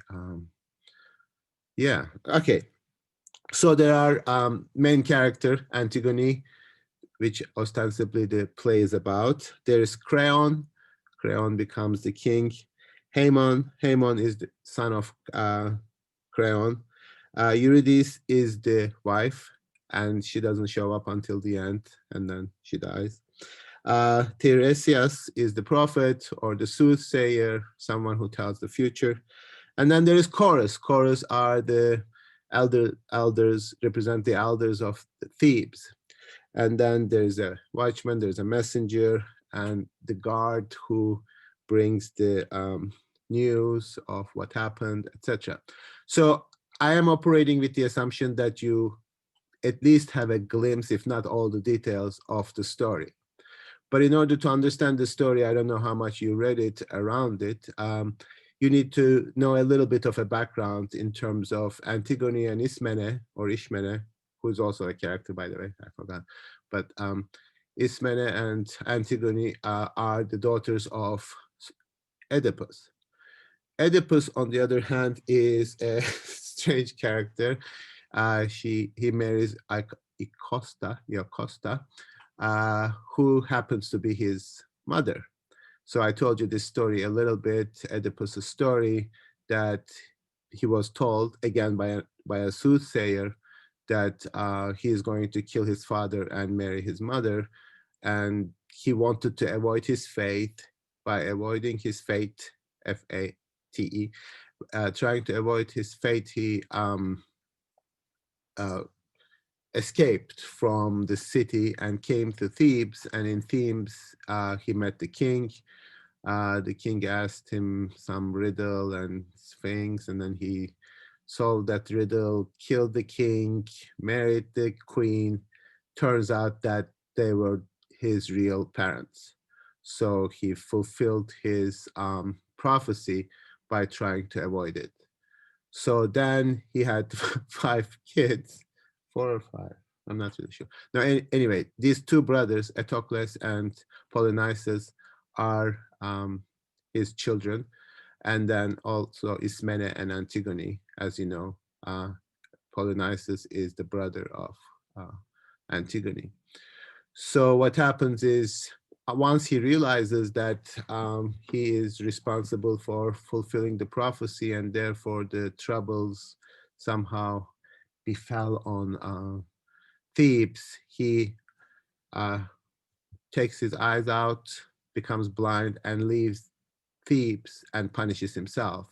Um, yeah, okay. So there are main character, Antigone, which ostensibly the play is about. There is Creon. Creon becomes the king. Haemon. Haemon is the son of Creon. Eurydice is the wife, and she doesn't show up until the end, and then she dies. Tiresias is the prophet or the soothsayer, someone who tells the future. And then there is Chorus. Chorus are the elders, represent the elders of Thebes. And then there's a watchman, there's a messenger, and the guard who brings the news of what happened, etc. So I am operating with the assumption that you at least have a glimpse, if not all the details of the story. But in order to understand the story, I don't know how much you read it around it. You need to know a little bit of a background in terms of Antigone and Ismene, or Ishmene, who's also a character, by the way, I forgot. But Ismene and Antigone are the daughters of Oedipus. Oedipus, on the other hand, is a strange character. He marries Iocosta, who happens to be his mother. So I told you this story a little bit, Oedipus' story, that he was told again by a soothsayer that he is going to kill his father and marry his mother. And he wanted to avoid his fate. By avoiding his fate, F-A-T-E, trying to avoid his fate, he escaped from the city and came to Thebes. And in Thebes, he met the king. The king asked him some riddle and things, and then he solved that riddle, killed the king, married the queen. Turns out that they were his real parents. So he fulfilled his prophecy by trying to avoid it. So then he had 5 kids, 4 or 5. I'm not really sure. No, anyway, these two brothers, Eteocles and Polynices, are his children. And then also Ismene and Antigone, as you know. Polynices is the brother of Antigone. So what happens is, once he realizes that he is responsible for fulfilling the prophecy, and therefore the troubles somehow befell on Thebes, he takes his eyes out, becomes blind, and leaves Thebes and punishes himself,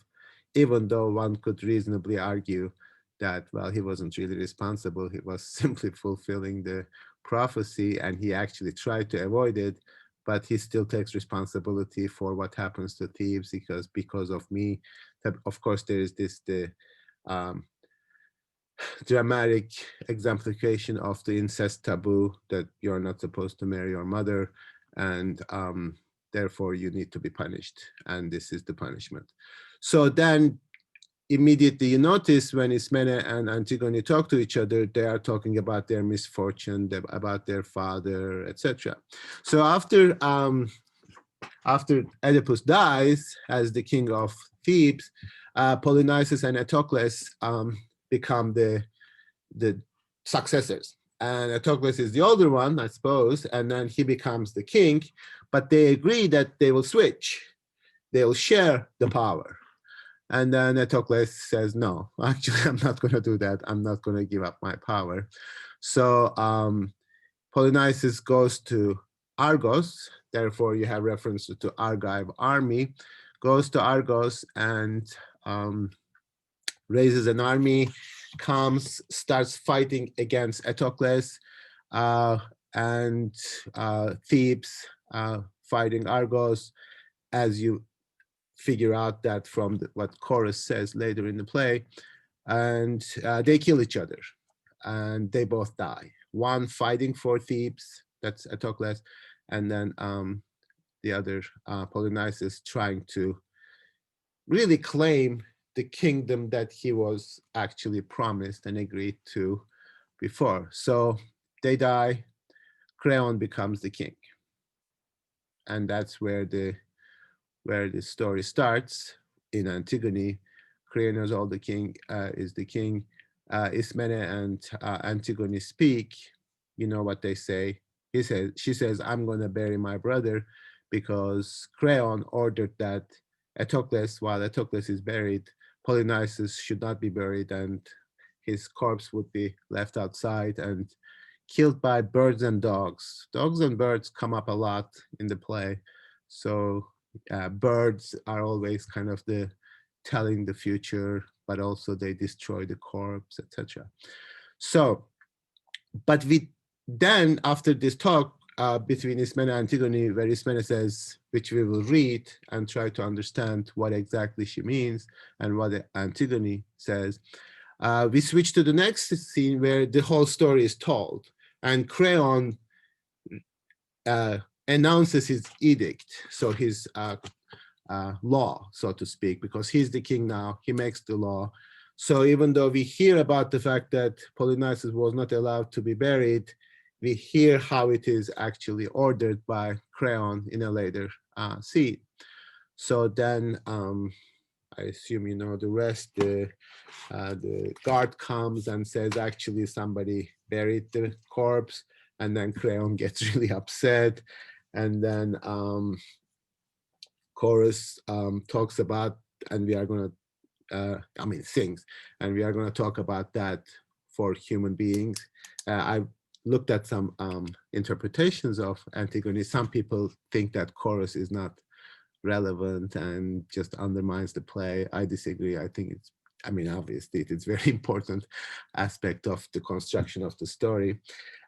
even though one could reasonably argue that, well, he wasn't really responsible. He was simply fulfilling the prophecy, and he actually tried to avoid it, but he still takes responsibility for what happens to Thebes because of me. Of course, there is the dramatic exemplification of the incest taboo, that you're not supposed to marry your mother, and therefore you need to be punished, and this is the punishment. So then immediately you notice when Ismene and Antigone talk to each other, they are talking about their misfortune, about their father, etc. So after Oedipus dies as the king of Thebes, Polynices and Eteocles become the successors. And Eteocles is the older one, I suppose, and then he becomes the king, but they agree that they will switch. They will share the power. And then Eteocles says, no, actually, I'm not going to do that. I'm not going to give up my power. So Polynices goes to Argos. Therefore, you have reference to Argive army, goes to Argos and raises an army, comes, starts fighting against Eteocles and Thebes, fighting Argos, as you figure out that from what Chorus says later in the play. And they kill each other, and they both die. One fighting for Thebes, that's Eteocles, and then the other, Polynices, trying to really claim the kingdom that he was actually promised and agreed to before. So they die, Creon becomes the king. And that's where the story starts in Antigone, Creon is all the king, is the king. Ismene and Antigone speak. You know what they say. She says, I'm going to bury my brother because Creon ordered that Eteocles, while Eteocles is buried, Polynices should not be buried, and his corpse would be left outside and killed by birds and dogs. Dogs and birds come up a lot in the play. So birds are always kind of the telling the future, but also they destroy the corpse, etc. So, but we then, after this talk between Ismene and Antigone, where Ismene says, which we will read and try to understand what exactly she means and what Antigone says, we switch to the next scene where the whole story is told, and Creon announces his edict, so his law, so to speak, because he's the king now, he makes the law. So even though we hear about the fact that Polynices was not allowed to be buried, we hear how it is actually ordered by Creon in a later scene. So then I assume you know the rest. The guard comes and says, actually, somebody buried the corpse, and then Creon gets really upset. And then Chorus talks about, and we are going to, sings, and we are going to talk about that for human beings. I looked at some interpretations of Antigone. Some people think that Chorus is not relevant and just undermines the play. I disagree. I think it's, obviously it's very important aspect of the construction of the story.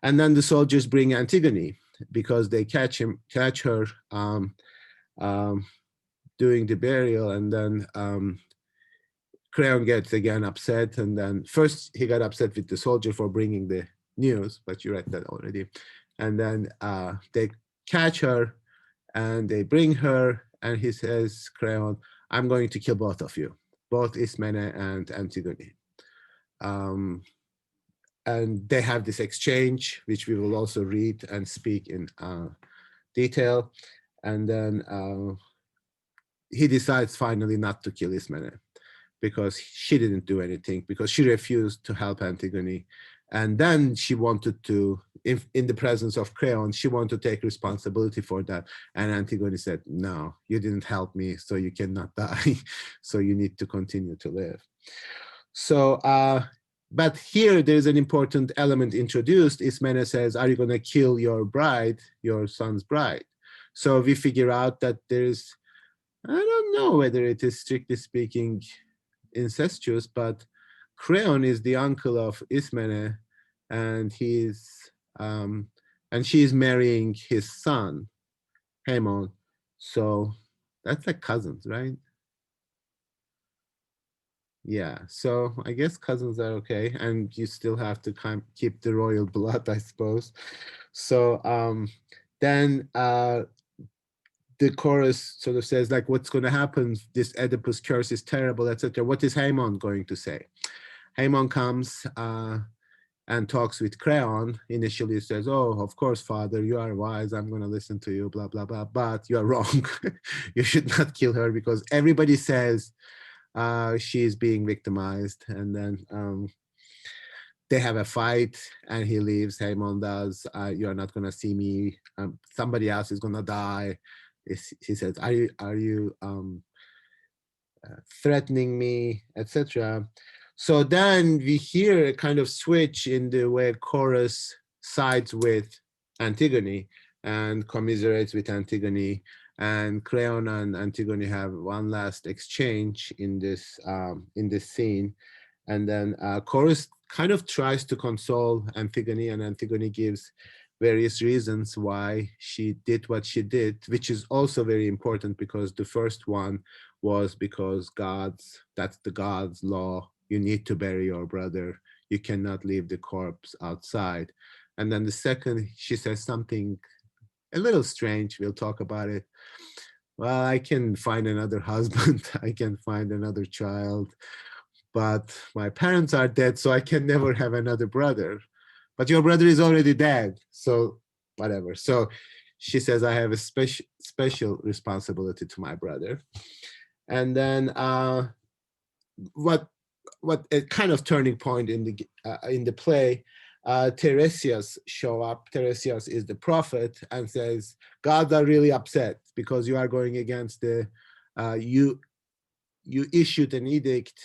And then the soldiers bring Antigone because they catch her doing the burial, and then Creon gets again upset, and then first he got upset with the soldier for bringing the news, but you read that already. And then they catch her and they bring her, and he says, Creon, I'm going to kill both of you, both Ismene and Antigone. And they have this exchange, which we will also read and speak in detail. And then he decides finally not to kill Ismene because she didn't do anything, because she refused to help Antigone. And then she wanted to, in the presence of Creon, she wanted to take responsibility for that. And Antigone said, no, you didn't help me, so you cannot die. So you need to continue to live. So, but here there's an important element introduced. Ismene says, are you going to kill your bride, your son's bride? So we figure out that there's, I don't know whether it is strictly speaking incestuous, but Creon is the uncle of Ismene, and and she's marrying his son, Haemon. So that's like cousins, right? Yeah, so I guess cousins are okay, and you still have to keep the royal blood, I suppose. So then the chorus sort of says, like, what's going to happen? This Oedipus curse is terrible, etc. What is Haemon going to say? Haemon comes and talks with Creon. Initially says, oh, of course, father, you are wise. I'm going to listen to you, blah, blah, blah. But you are wrong. You should not kill her because everybody says she's being victimized. And then they have a fight and he leaves. Haemon does. You're not going to see me. Somebody else is going to die. He says, are you threatening me, etc. So then we hear a kind of switch in the way Chorus sides with Antigone and commiserates with Antigone, and Creon and Antigone have one last exchange in this scene, and then Chorus kind of tries to console Antigone, and Antigone gives various reasons why she did what she did, which is also very important because the first one was because that's the God's law. You need to bury your brother. You cannot leave the corpse outside. And then the second, she says something a little strange. We'll talk about it. Well, I can find another husband. I can find another child, but my parents are dead, so I can never have another brother. But your brother is already dead, so whatever. So she says, I have a special responsibility to my brother. And then what a kind of turning point in the play. Tiresias show up. Tiresias is the prophet and says, gods are really upset because you are going against the you issued an edict,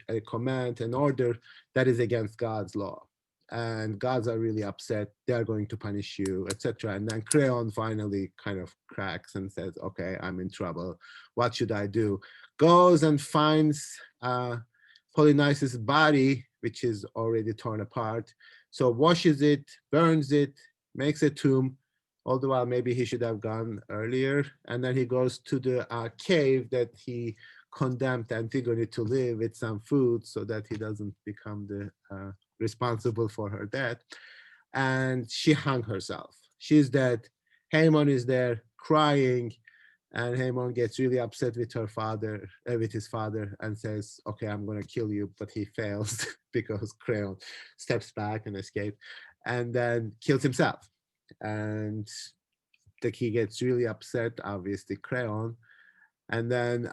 a command, an order that is against God's law. And gods are really upset. They're going to punish you, etc. And then Creon finally kind of cracks and says, okay, I'm in trouble. What should I do? Goes and finds Polynices' body, which is already torn apart. So washes it, burns it, makes a tomb. All the while, maybe he should have gone earlier. And then he goes to the cave that he condemned Antigone to live with some food so that he doesn't become the responsible for her death. And she hung herself. She's dead. Haemon is there crying, and Haemon gets really upset with her father, with his father, and says, okay, I'm going to kill you. But he fails because Creon steps back and escapes, and then kills himself. And he gets really upset, obviously, Creon. And then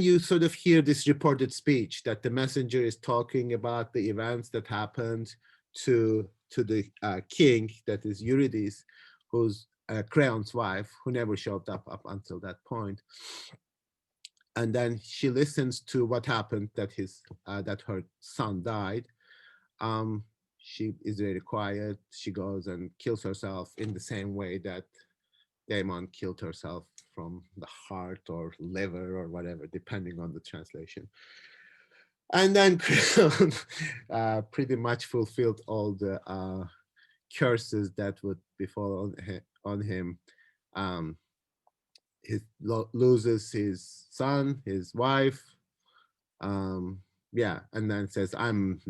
you sort of hear this reported speech that the messenger is talking about the events that happened to the king, that is Eurydice, who's Creon's wife, who never showed up until that point. And then she listens to what happened, that that her son died. She is very quiet. She goes and kills herself in the same way that Damon killed herself, from the heart or liver or whatever, depending on the translation. And then Creon pretty much fulfilled all the curses that would befall on him. He loses his son, his wife, yeah, and then says, I'm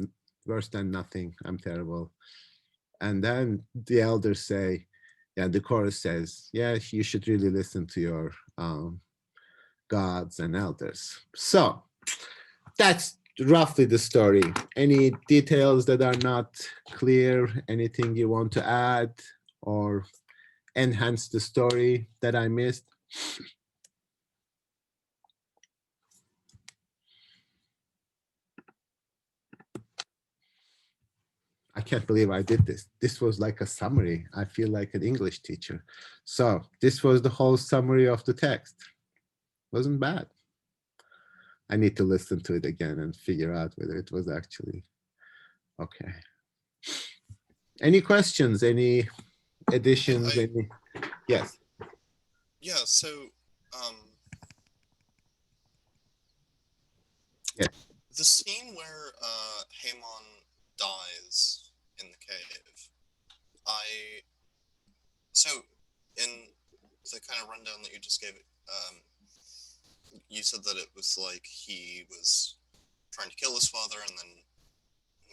worse than nothing, I'm terrible. And then the elders say, yeah, the chorus says, yeah, you should really listen to your gods and elders. So that's roughly the story. Any details that are not clear, anything you want to add or enhance the story that I missed? I can't believe I did this. This was like a summary. I feel like an English teacher. So this was the whole summary of the text. Wasn't bad. I need to listen to it again and figure out whether it was actually okay. Any questions? Any additions? Any? Yes. Yeah, so Yes. the scene where Haemon dies in the cave, so in the kind of rundown that you just gave, you said that it was like he was trying to kill his father and then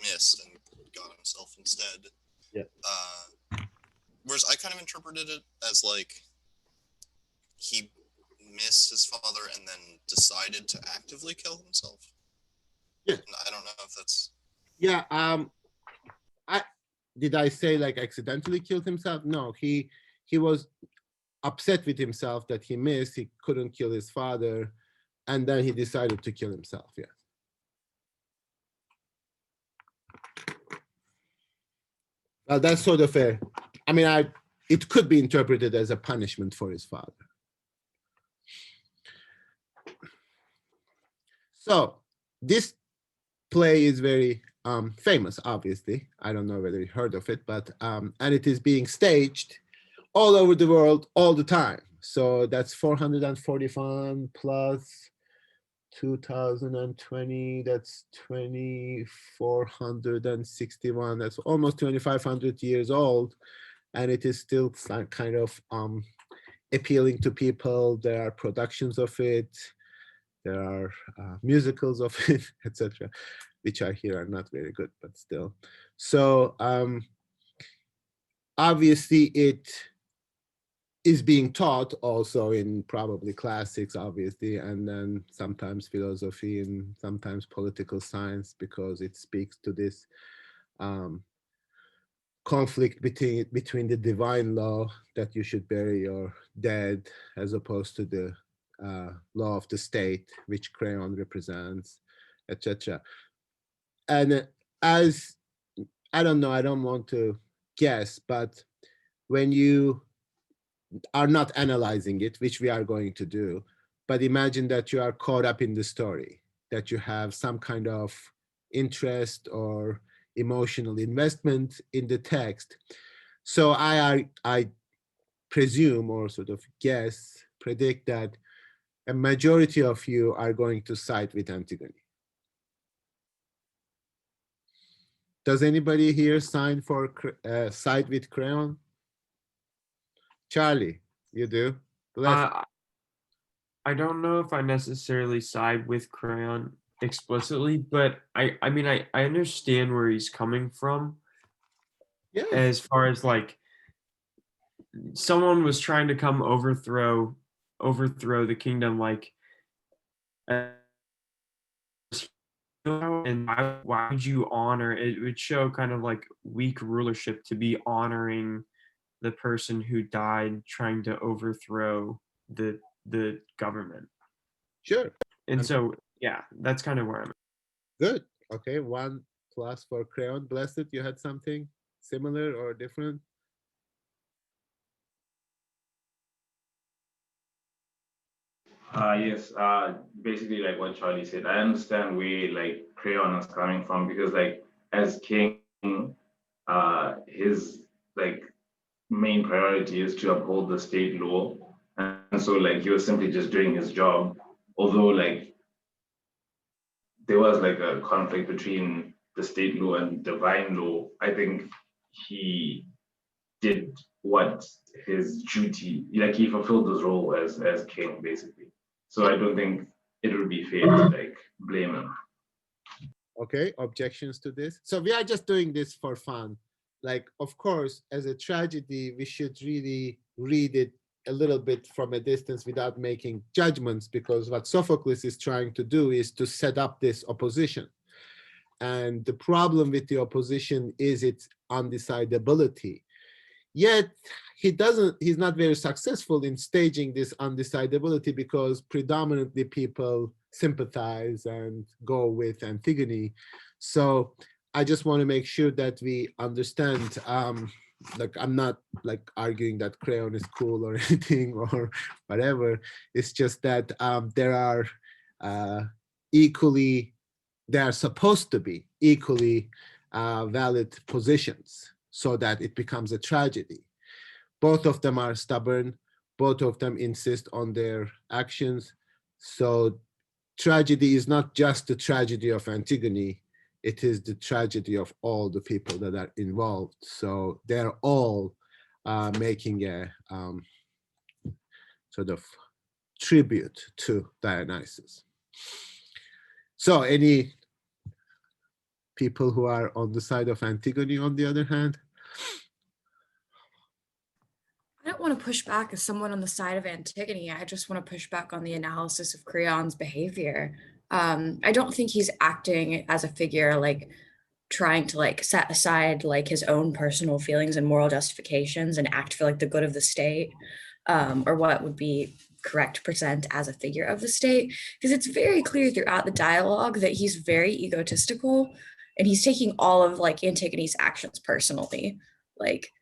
missed and got himself instead. Yeah. Whereas I kind of interpreted it as like he missed his father and then decided to actively kill himself. Yeah. And I don't know if that's. Yeah. Did I say like accidentally killed himself? No, he was upset with himself that he missed. He couldn't kill his father, and then he decided to kill himself. Yeah. Well, that's sort of a. I mean, it could be interpreted as a punishment for his father. So this play is very famous, obviously. I don't know whether you heard of it, but and it is being staged all over the world all the time. So that's 441 plus 2020, that's 2461, that's almost 2500 years old, and it is still kind of appealing to people. There are productions of it, there are musicals of it, etc., which I hear are not very good, but still. So obviously it is being taught also in probably classics, obviously, and then sometimes philosophy and sometimes political science, because it speaks to this conflict between the divine law that you should bury your dead, as opposed to the law of the state, which Creon represents, etc. And as I don't know, I don't want to guess, but when you are not analyzing it, which we are going to do, but imagine that you are caught up in the story, that you have some kind of interest or emotional investment in the text. So I presume, or sort of guess, predict that a majority of you are going to side with Antigone. Does anybody here sign for side with Creon? Charlie, you do? Bless. I don't know if I necessarily side with Creon explicitly, but I mean I understand where he's coming from Yeah, as far as like someone was trying to come overthrow the kingdom like and why would you honor it? Would show kind of like weak rulership to be honoring the person who died trying to overthrow the government. sure. And so yeah, that's kind of where I'm at. Good. Okay, 1+ for Creon. Blessed, you had something similar or different? Yes, basically like what Charlie said. I understand where like Creon is coming from because like as king, his like main priority is to uphold the state law. And so like he was simply just doing his job. Although like there was like a conflict between the state law and divine law, I think he did what his duty, like he fulfilled his role as king basically. So I don't think it would be fair to like blame him. Okay, objections to this? So we are just doing this for fun. Like, of course, as a tragedy, we should really read it a little bit from a distance without making judgments, because what Sophocles is trying to do is to set up this opposition. And the problem with the opposition is its undecidability. Yet he's not very successful in staging this undecidability because predominantly people sympathize and go with Antigone. So I just want to make sure that we understand, like I'm not like arguing that Creon is cool or anything or whatever. It's just that there are they are supposed to be equally valid positions, so that it becomes a tragedy. Both of them are stubborn. Both of them insist on their actions. So tragedy is not just the tragedy of Antigone. It is the tragedy of all the people that are involved. So they're all making a sort of tribute to Dionysus. So any people who are on the side of Antigone, on the other hand? I don't want to push back as someone on the side of Antigone. I just want to push back on the analysis of Creon's behavior. I don't think he's acting as a figure like trying to like set aside like his own personal feelings and moral justifications and act for like the good of the state, or what would be correct to present as a figure of the state, because it's very clear throughout the dialogue that he's very egotistical and he's taking all of like Antigone's actions personally. Like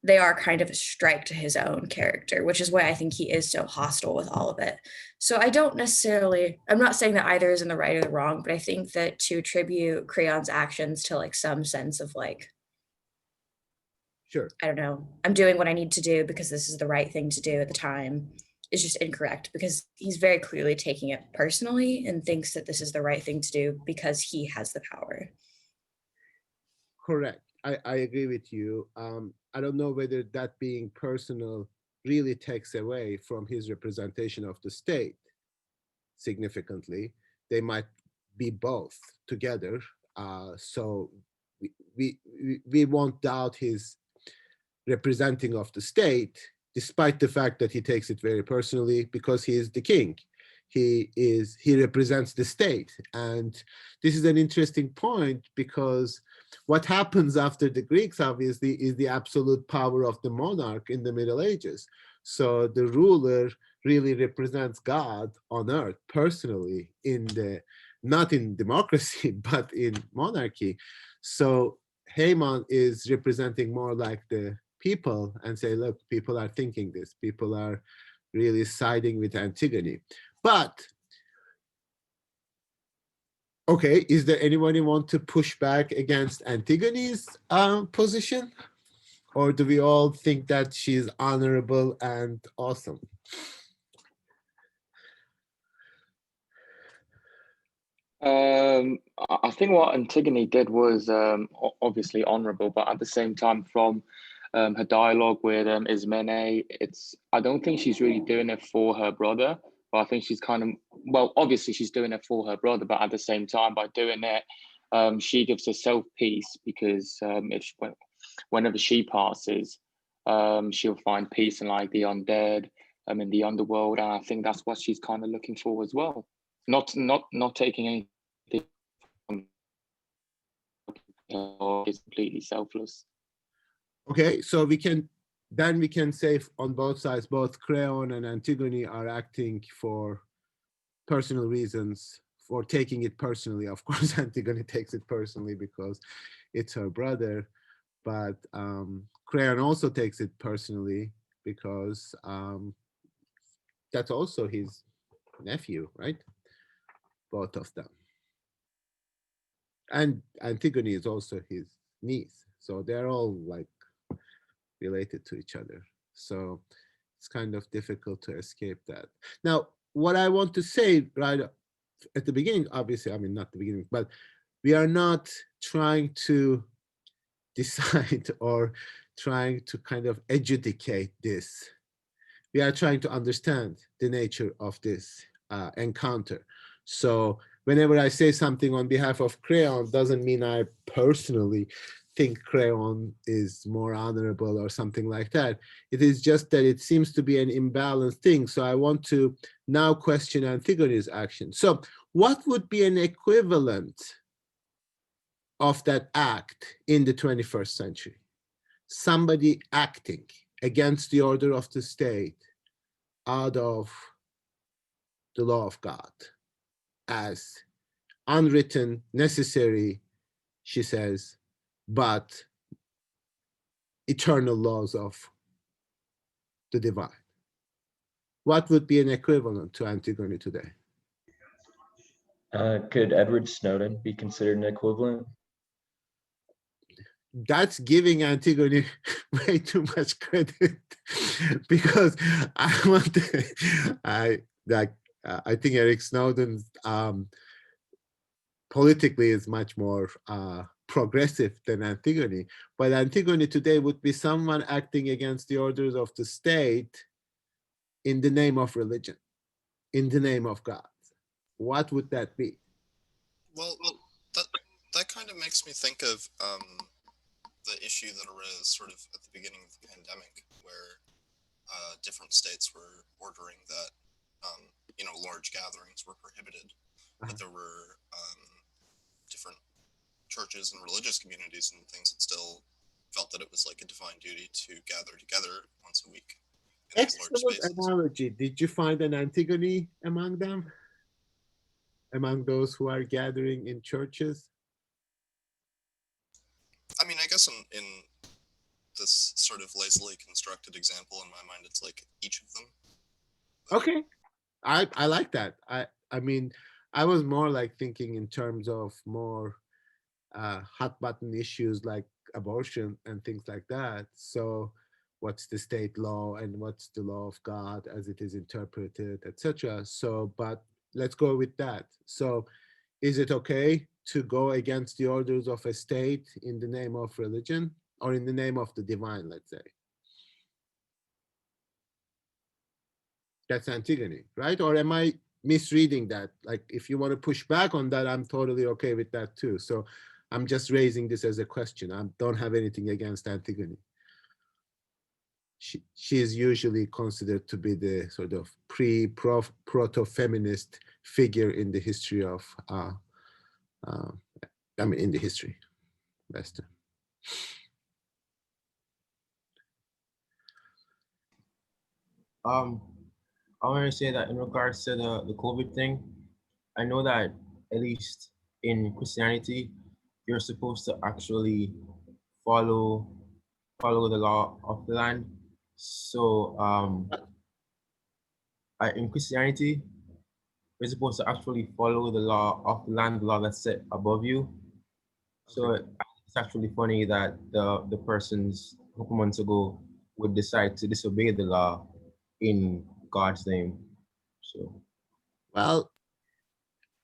they are kind of a strike to his own character, which is why I think he is so hostile with all of it. So I don't necessarily, I'm not saying that either is in the right or the wrong, but I think that to attribute Creon's actions to like some sense of like, sure, I don't know, I'm doing what I need to do because this is the right thing to do at the time, is just incorrect, because he's very clearly taking it personally and thinks that this is the right thing to do because he has the power. Correct. I agree with you. I don't know whether that being personal really takes away from his representation of the state significantly. They might be both together. So we won't doubt his representing of the state, despite the fact that he takes it very personally, because he is the king. He represents the state. And this is an interesting point, because what happens after the Greeks, obviously, is the absolute power of the monarch in the Middle Ages. So the ruler really represents God on earth personally in the, not in democracy, but in monarchy. So Haman is representing more like the people and say, look, people are thinking this, people are really siding with Antigone. But okay, is there anyone who want to push back against Antigone's position? Or do we all think that she's honorable and awesome? I think what Antigone did was obviously honourable, but at the same time, from her dialogue with Ismene, I don't think she's really doing it for her brother, but I think she's kind of, well, obviously she's doing it for her brother, but at the same time, by doing it, she gives herself peace because whenever she passes, she'll find peace in like the undead, in the underworld, and I think that's what she's kind of looking for as well. Not taking anything from is completely selfless. Okay, so we can say on both sides, both Creon and Antigone are acting for personal reasons, for taking it personally. Of course, Antigone takes it personally because it's her brother, but Creon also takes it personally because that's also his nephew, right? Both of them. And Antigone is also his niece. So they're all like related to each other. So it's kind of difficult to escape that. Now, what I want to say right at the beginning, obviously, I mean, not the beginning, but we are not trying to decide or trying to kind of adjudicate this. We are trying to understand the nature of this encounter. So whenever I say something on behalf of Creon, doesn't mean I personally think Creon is more honorable or something like that. It is just that it seems to be an imbalanced thing. So I want to now question Antigone's action. So what would be an equivalent of that act in the 21st century? Somebody acting against the order of the state out of the law of God as unwritten, necessary, she says, but eternal laws of the divine. What would be an equivalent to Antigone today? Could Edward Snowden be considered an equivalent? That's giving Antigone way too much credit because I think Eric Snowden politically is much more progressive than Antigone, but Antigone today would be someone acting against the orders of the state in the name of religion, in the name of God. What would that be? Well, that kind of makes me think of the issue that arose sort of at the beginning of the pandemic, where different states were ordering that large gatherings were prohibited, but there were different churches and religious communities and things that still felt that it was like a divine duty to gather together once a week in these large Excellent spaces. analogy. Did you find an Antigone among them? Among those who are gathering in churches? I mean, I guess in this sort of lazily constructed example, in my mind, it's like each of them. Okay, I like that. I mean, I was more like thinking in terms of more hot button issues like abortion and things like that. So what's the state law and what's the law of God as it is interpreted, etc. So, but let's go with that. So is it okay to go against the orders of a state in the name of religion or in the name of the divine, let's say? That's Antigone, right? Or am I misreading that? Like, if you want to push back on that, I'm totally okay with that too. So I'm just raising this as a question. I don't have anything against Antigone. She is usually considered to be the sort of proto-feminist figure in the history of, in the history, Western. I want to say that in regards to the COVID thing, I know that at least in Christianity, you're supposed to actually follow follow the law of the land. So in Christianity, you're supposed to actually follow the law of the land, the law that's set above you. So it's actually funny that the persons a couple months ago would decide to disobey the law in God's name. So Well,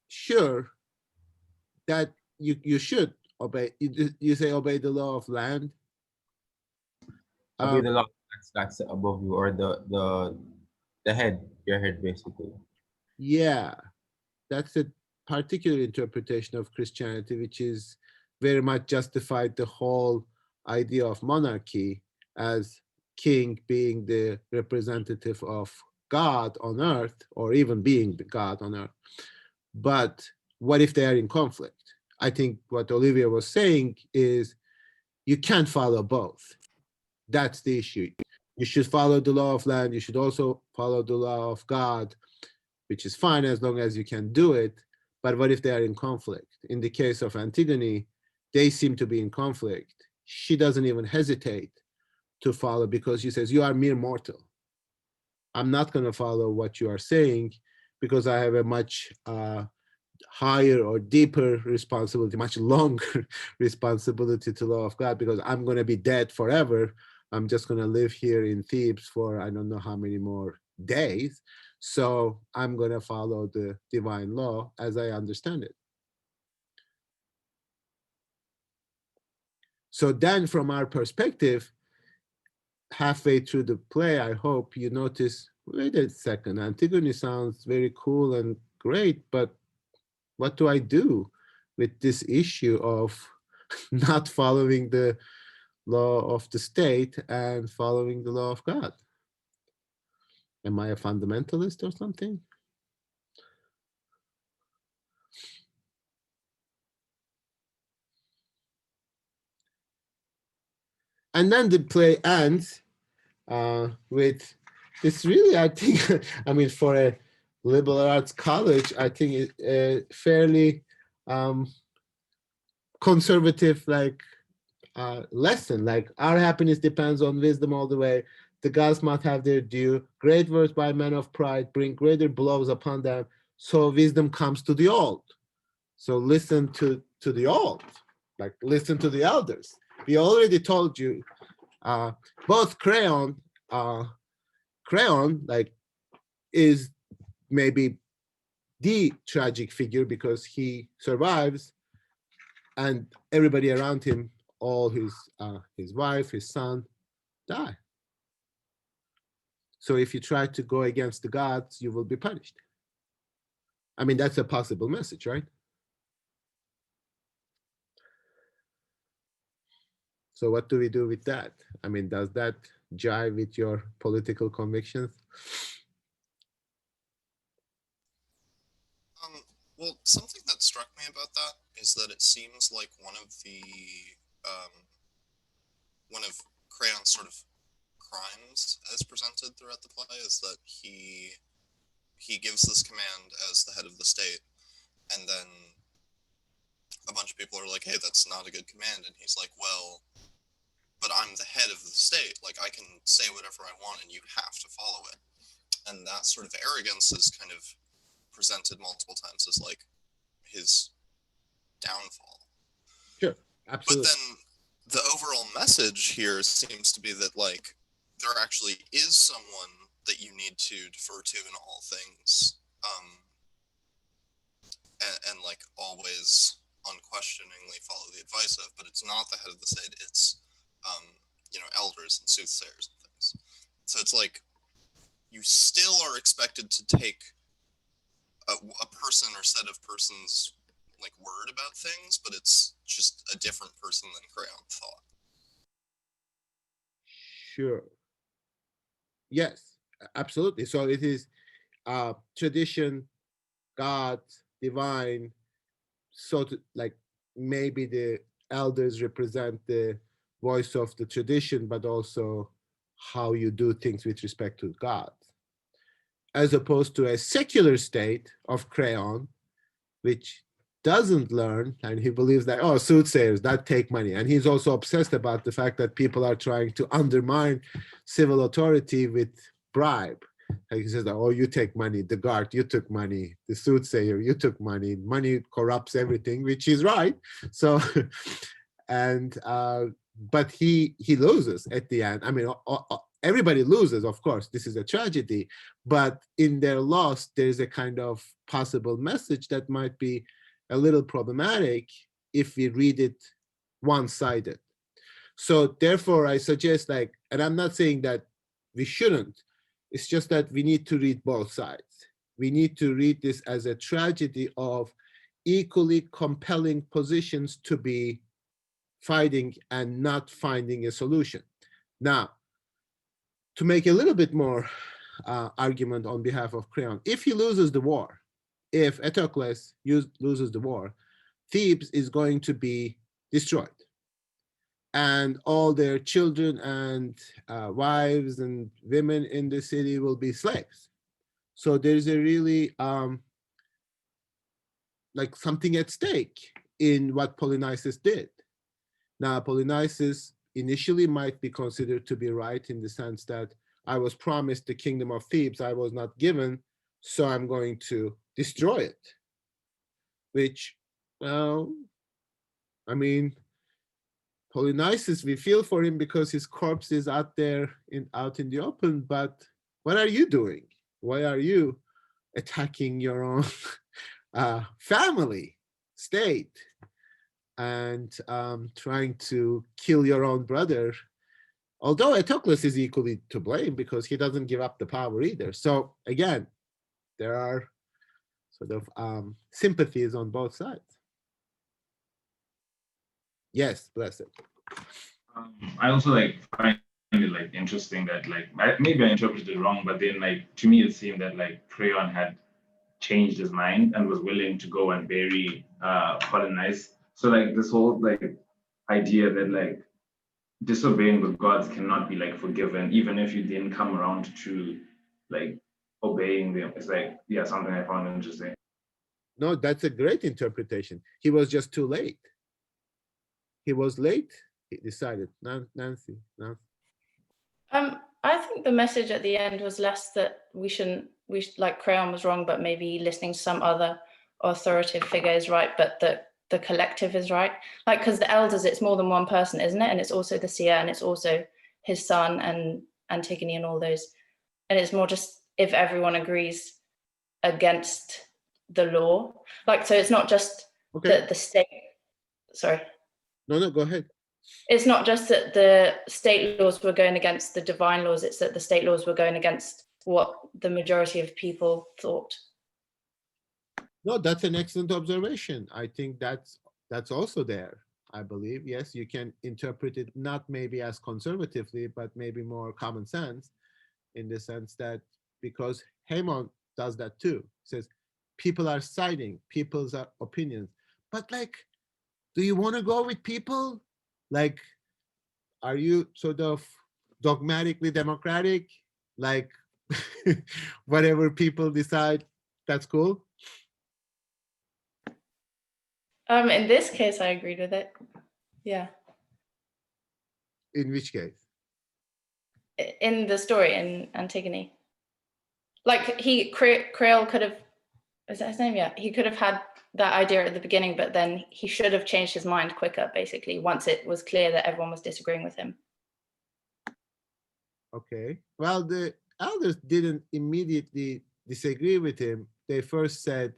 sure that you should obey. You say obey the law of land. obey Um, the law that's set above you, or the head, your head basically. yeah, that's a particular interpretation of Christianity, which is very much justified the whole idea of monarchy as king being the representative of God on earth, or even being the God on earth. But what if they are in conflict? I think what Olivia was saying is you can't follow both. That's the issue. You should follow the law of land. You should also follow the law of God, which is fine as long as you can do it. But what if they are in conflict? In the case of Antigone, they seem to be in conflict. She doesn't even hesitate to follow because she says, you are mere mortal. I'm not going to follow what you are saying because I have a much higher or deeper responsibility, much longer responsibility to the law of God, because I'm going to be dead forever. I'm just going to live here in Thebes for I don't know how many more days. So I'm going to follow the divine law as I understand it. So then from our perspective, halfway through the play, I hope you notice, wait a second, Antigone sounds very cool and great, but what do I do with this issue of not following the law of the state and following the law of God? Am I a fundamentalist or something? And then the play ends with this really, I think, I mean, for a liberal arts college, I think a fairly conservative like lesson, like our happiness depends on wisdom all the way. The gods must have their due. Great words by men of pride bring greater blows upon them. So wisdom comes to the old. So listen to the old, like listen to the elders. We already told you, both Creon like is maybe the tragic figure because he survives, and everybody around him, all his wife, his son, die. So if you try to go against the gods, you will be punished. I mean, that's a possible message, right? So what do we do with that? I mean, does that jive with your political convictions? Well, something that struck me about that is that it seems like one of Creon's sort of crimes as presented throughout the play is that he gives this command as the head of the state, and then a bunch of people are like, hey, that's not a good command, and he's like, well, but I'm the head of the state, like I can say whatever I want and you have to follow it. And that sort of arrogance is kind of presented multiple times as like his downfall. Sure, absolutely. But then the overall message here seems to be that like there actually is someone that you need to defer to in all things, and like always unquestioningly follow the advice of, but it's not the head of the state, it's elders and soothsayers and things. So it's like you still are expected to take a person or set of persons like word about things, but it's just a different person than Creon thought. Sure. Yes, absolutely. So it is tradition, God, divine. So like maybe the elders represent the voice of the tradition, but also how you do things with respect to God. as opposed to a secular state of Creon, which doesn't learn, and he believes that, oh, soothsayers that take money. And he's also obsessed about the fact that people are trying to undermine civil authority with bribe. Like he says, oh, you take money, the guard, you took money, the soothsayer, you took money, money corrupts everything, which is right. So, and, but he loses at the end. I mean, everybody loses, of course, this is a tragedy, but in their loss, there's a kind of possible message that might be a little problematic if we read it one-sided. So therefore, I suggest, like, and I'm not saying that we shouldn't, it's just that we need to read both sides. We need to read this as a tragedy of equally compelling positions to be fighting and not finding a solution. Now, to make a little bit more argument on behalf of Creon, if he loses the war, if Eteocles loses the war, Thebes is going to be destroyed. And all their children and wives and women in the city will be slaves. So there's a really, like something at stake in what Polynices did. Now, Polynices initially might be considered to be right in the sense that I was promised the kingdom of Thebes, I was not given, so I'm going to destroy it. Which, well, I mean, Polynices, we feel for him because his corpse is out there, out in the open, but what are you doing? Why are you attacking your own family, state, and trying to kill your own brother? Although Eteocles is equally to blame because he doesn't give up the power either. So again, there are sort of sympathies on both sides. Yes, bless it. I also like find it like interesting that like maybe I interpreted it wrong, but then like to me it seemed that like Creon had changed his mind and was willing to go and bury Polynices. So like this whole like idea that like disobeying the gods cannot be like forgiven, even if you didn't come around to like obeying them. It's like, yeah, something I found interesting. No, that's a great interpretation. He was just too late. He was late. He decided. Nancy. I think the message at the end was less that like Creon was wrong, but maybe listening to some other authoritative figure is right, but that the collective is right. Like, because the elders, it's more than one person, isn't it? And it's also the seer, and it's also his son and Antigone and all those. And it's more just if everyone agrees against the law. Like, so it's not just that the state, sorry. No, go ahead. It's not just that the state laws were going against the divine laws, it's that the state laws were going against what the majority of people thought. No, that's an excellent observation. I think that's also there, I believe. Yes, you can interpret it not maybe as conservatively, but maybe more common sense, in the sense that because Haemon does that too. Says people are citing people's opinions, but like, do you want to go with people? Like, are you sort of dogmatically democratic? Like, whatever people decide, that's cool? In this case, I agreed with it. Yeah. In which case? In the story, in Antigone. Like, Creole could have, is that his name? Yeah. He could have had that idea at the beginning, but then he should have changed his mind quicker, basically, once it was clear that everyone was disagreeing with him. Okay. Well, the elders didn't immediately disagree with him. They first said,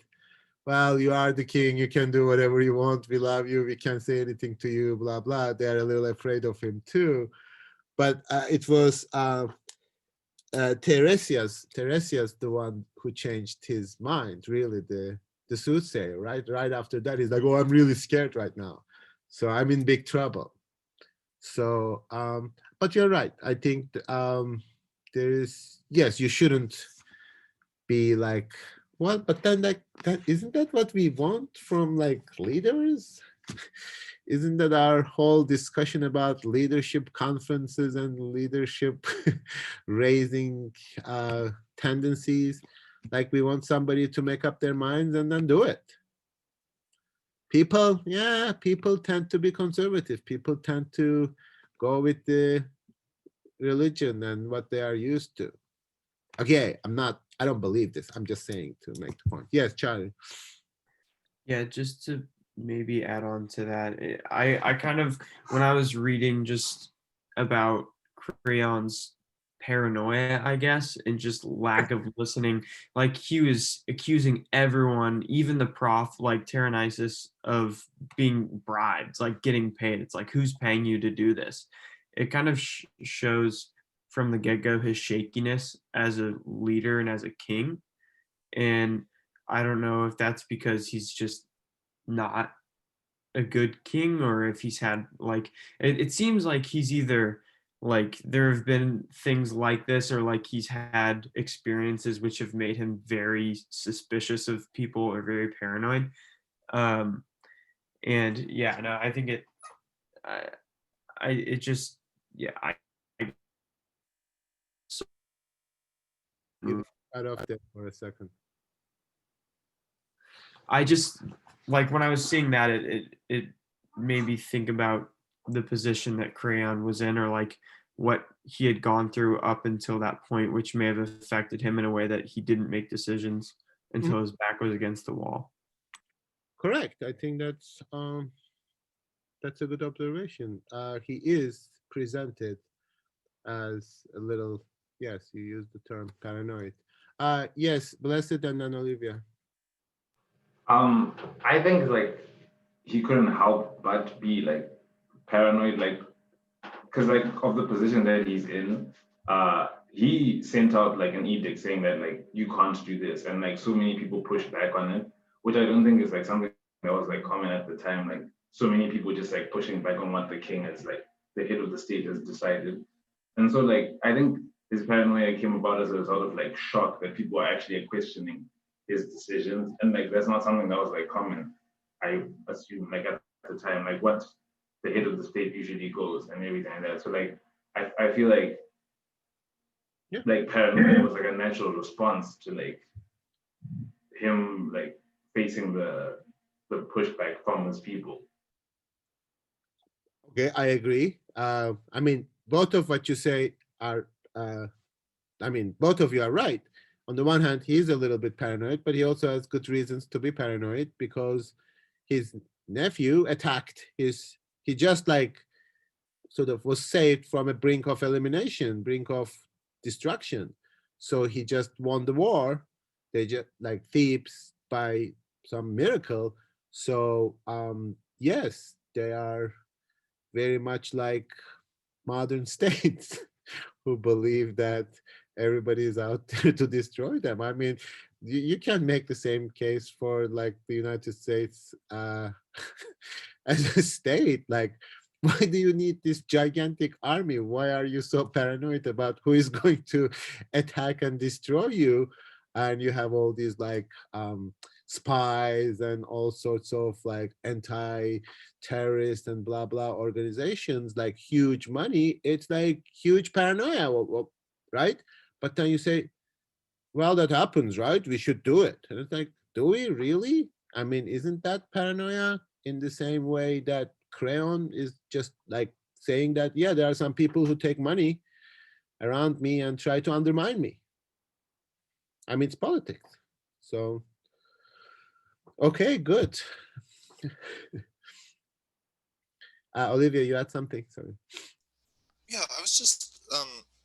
well, you are the king, you can do whatever you want, we love you, we can't say anything to you, blah, blah. They're a little afraid of him too. But it was Tiresias, the one who changed his mind, really, the soothsayer, right? Right after that, he's like, oh, I'm really scared right now. So I'm in big trouble. So, but you're right. I think there is, yes, you shouldn't be like, well, but then like, that isn't that what we want from like leaders? isn't that our whole discussion about leadership conferences and leadership raising tendencies? Like we want somebody to make up their minds and then do it. People tend to be conservative. People tend to go with the religion and what they are used to. Okay, I don't believe this. I'm just saying to make the point. Yes, Charlie. Yeah, just to maybe add on to that, I kind of, when I was reading just about Creon's paranoia, I guess, and just lack of listening, like he was accusing everyone, even the prof, like Tyrannisus, of being bribed, like getting paid. It's like, who's paying you to do this? It kind of shows from the get-go his shakiness as a leader and as a king. And I don't know if that's because he's just not a good king, or if he's had like it seems like he's either like there have been things like this, or like he's had experiences which have made him very suspicious of people or very paranoid. And yeah, no, I think it just, yeah, You cut off there for a second. I just, like, when I was seeing that, it made me think about the position that Creon was in, or like what he had gone through up until that point, which may have affected him in a way that he didn't make decisions until his back was against the wall. Correct. I think that's a good observation. He is presented as a little, yes, you used the term paranoid. Yes, Blessed and then Olivia. I think like he couldn't help but be like paranoid, like because like of the position that he's in. He sent out like an edict saying that like you can't do this, and like so many people pushed back on it, which I don't think is like something that was like common at the time. Like so many people just like pushing back on what the king has, like the head of the state has decided. And so like I think his paranoia came about as a result of like shock that people are actually questioning his decisions. And like that's not something that was like common, I assume, like at the time, like what the head of the state usually goes and everything like that. So like I feel like like paranoia was like a natural response to like him like facing the pushback from his people. Okay, I agree. I mean, both of what you say are, both of you are right. On the one hand, he is a little bit paranoid, but he also has good reasons to be paranoid because his nephew attacked he just like sort of was saved from a brink of elimination, brink of destruction. So he just won the war. They just like Thebes by some miracle. So yes, they are very much like modern states who believe that everybody is out there to destroy them. I mean, you can make the same case for like the United States as a state. Like, why do you need this gigantic army? Why are you so paranoid about who is going to attack and destroy you? And you have all these like spies and all sorts of like anti-terrorist and blah blah organizations, like huge money. It's like huge paranoia, right? But then you say, well, that happens, right? We should do it. And it's like, do we really? I mean, isn't that paranoia in the same way that Creon is just like saying that, yeah, there are some people who take money around me and try to undermine me. I mean, it's politics. So, okay, good. Olivia, you had something, sorry. Yeah, I was just,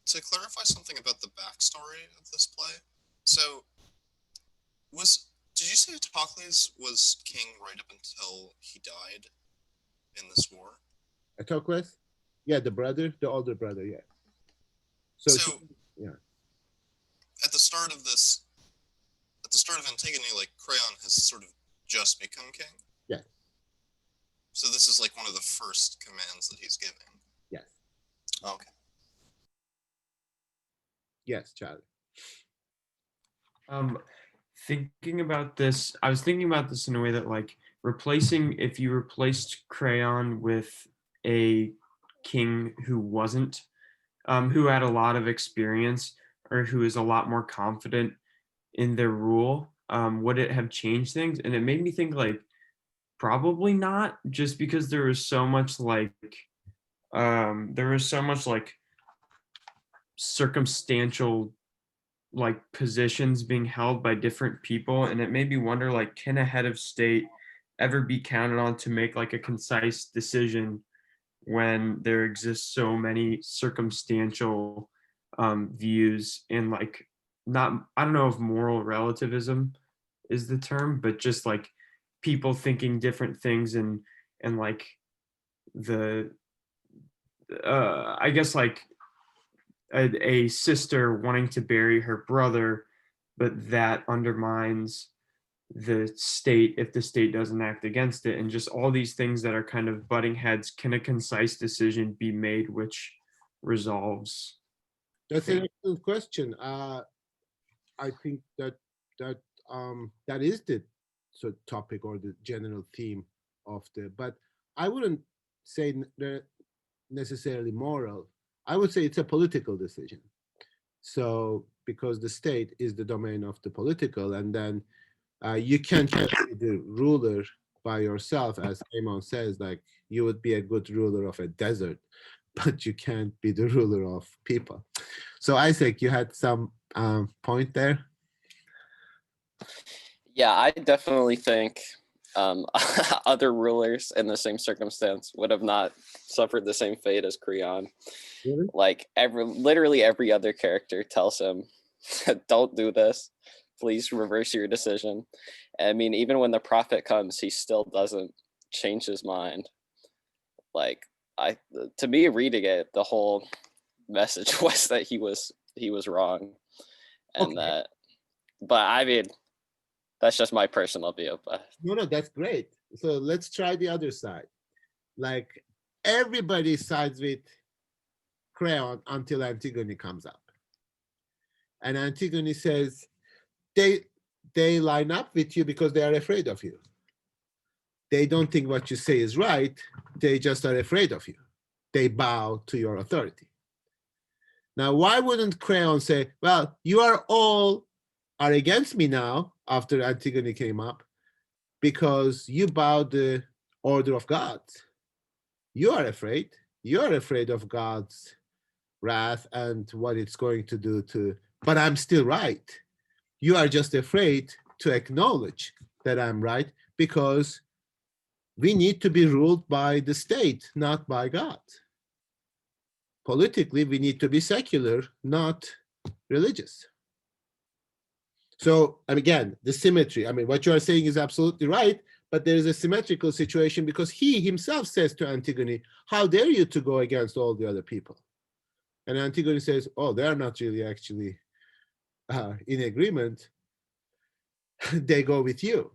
to clarify something about the backstory of this play. So, did you say Tocles was king right up until he died in this war? Tocles? Yeah, the older brother, yeah. So yeah. At the start of Antigone, like Creon has sort of just become king. Yeah. So this is like one of the first commands that he's giving. Yes. Okay. Yes, Charlie. thinking about this. I was thinking about this in a way that, like, if you replaced Crayon with a king who wasn't, who had a lot of experience or who is a lot more confident in their rule, would it have changed things? And it made me think, like, probably not, just because there was so much like circumstantial like positions being held by different people, and it made me wonder, like, can a head of state ever be counted on to make like a concise decision when there exists so many circumstantial views, and like, not, I don't know if moral relativism is the term, but just like people thinking different things, and like the I guess like a sister wanting to bury her brother, but that undermines the state if the state doesn't act against it, and just all these things that are kind of butting heads. Can a concise decision be made which resolves? That's an excellent question. I think that that is the sort of topic or the general theme of but I wouldn't say they're necessarily moral. I would say it's a political decision. So because the state is the domain of the political, and then you can't just be the ruler by yourself, as Amon says, like you would be a good ruler of a desert, but you can't be the ruler of people. So Isaac, you had some point there? Yeah, I definitely think other rulers in the same circumstance would have not suffered the same fate as Creon. Really? Like literally every other character tells him, don't do this, please reverse your decision. I mean, even when the prophet comes, he still doesn't change his mind. Like, to me, reading it, the whole message was that he was wrong, and Okay. but I mean, that's just my personal view. But No, that's great. So let's try the other side. Like everybody sides with Creon until Antigone comes up. And Antigone says they line up with you because they are afraid of you. They don't think what you say is right. They just are afraid of you. They bow to your authority. Now, why wouldn't Creon say, well, you are all are against me now after Antigone came up because you bowed the order of God. You are afraid. You are afraid of God's wrath and what it's going to do to, but I'm still right. You are just afraid to acknowledge that I'm right because we need to be ruled by the state, not by God. Politically, we need to be secular, not religious. So, and again, the symmetry, I mean, what you are saying is absolutely right, but there is a symmetrical situation because he himself says to Antigone, how dare you to go against all the other people? And Antigone says, oh, they're not really actually in agreement. They go with you.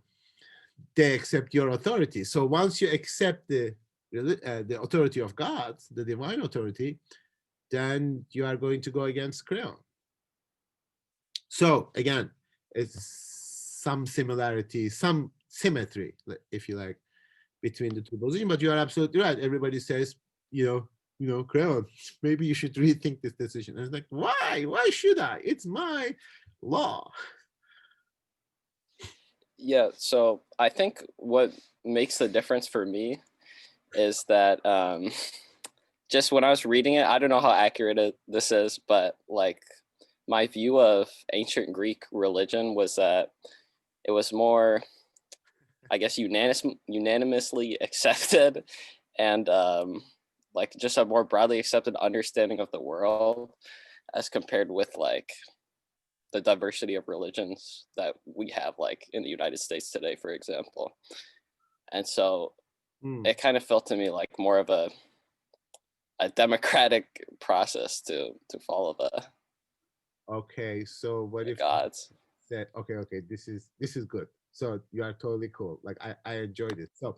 They accept your authority. So once you accept the authority of God, the divine authority, then you are going to go against Creon. So again, it's some similarity, some symmetry, if you like, between the two positions. But you are absolutely right. Everybody says, you know, Creon, maybe you should rethink this decision. And it's like, why? Why should I? It's my law. yeah, so I think what makes the difference for me is that just when I was reading it, I don't know how accurate this is, but like my view of ancient Greek religion was that it was more, I guess, unanimously accepted, and like just a more broadly accepted understanding of the world as compared with like the diversity of religions that we have like in the United States today, for example. And so it kind of felt to me like more of a democratic process to follow the Okay, so what if gods. said, okay, this is good. So you are totally cool. Like I enjoyed it. So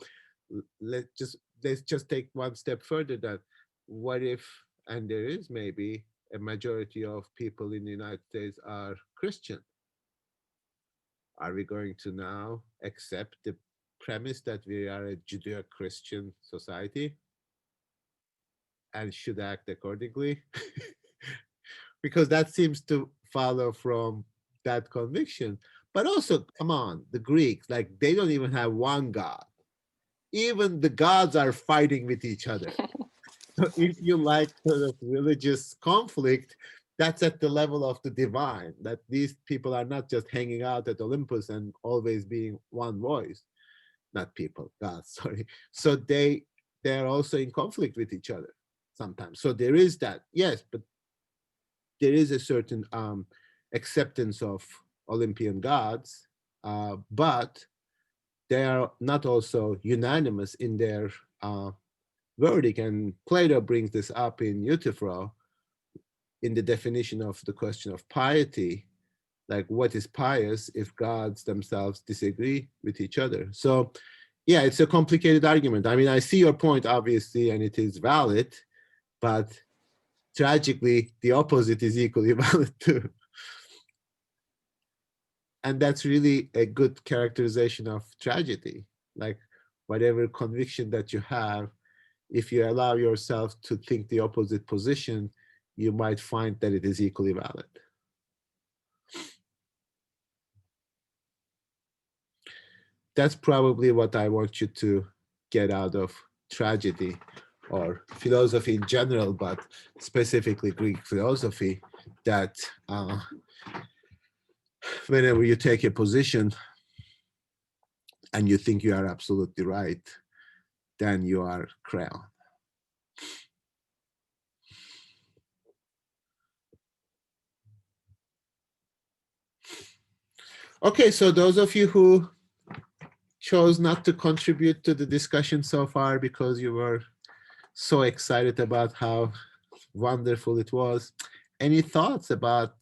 let's just take one step further. That what if, and there is maybe a majority of people in the United States are Christian. are we going to now accept the premise that we are a Judeo-Christian society and should act accordingly? Because that seems to follow from that conviction. But also, come on, the Greeks, like they don't even have one god. Even the gods are fighting with each other. So if you like sort of religious conflict, that's at the level of the divine, that these people are not just hanging out at Olympus and always being one voice. Not people, gods, sorry. So they're also in conflict with each other sometimes. So there is that, yes, but there is a certain acceptance of Olympian gods, but they are not also unanimous in their verdict. And Plato brings this up in Euthyphro in the definition of the question of piety, like what is pious if gods themselves disagree with each other? So yeah, it's a complicated argument. I mean, I see your point, obviously, and it is valid, but tragically, the opposite is equally valid too. And that's really a good characterization of tragedy. Like whatever conviction that you have, if you allow yourself to think the opposite position, you might find that it is equally valid. That's probably what I want you to get out of tragedy or philosophy in general, but specifically Greek philosophy, that whenever you take a position and you think you are absolutely right, then you are Creon. Okay, so those of you who chose not to contribute to the discussion so far because you were so excited about how wonderful it was, any thoughts about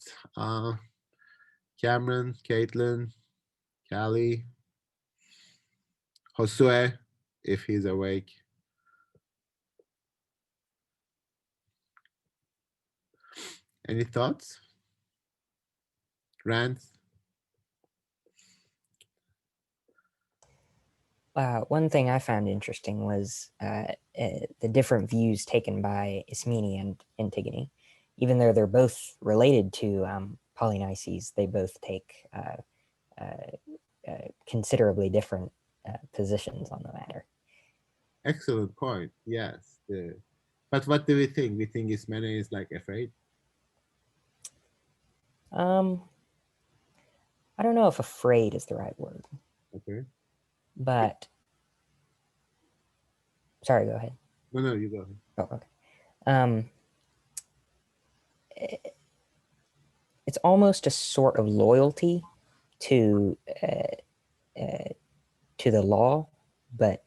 Cameron, Caitlin, Callie, Josue, if he's awake? Any thoughts? Rand? One thing I found interesting was the different views taken by Ismene and Antigone. Even though they're both related to Polynices, they both take considerably different positions on the matter. Excellent point. Yes. But what do we think? We think Ismene is like afraid? I don't know if afraid is the right word. Okay. But sorry, go ahead. No, you go ahead. Oh, okay. It's almost a sort of loyalty to the law, but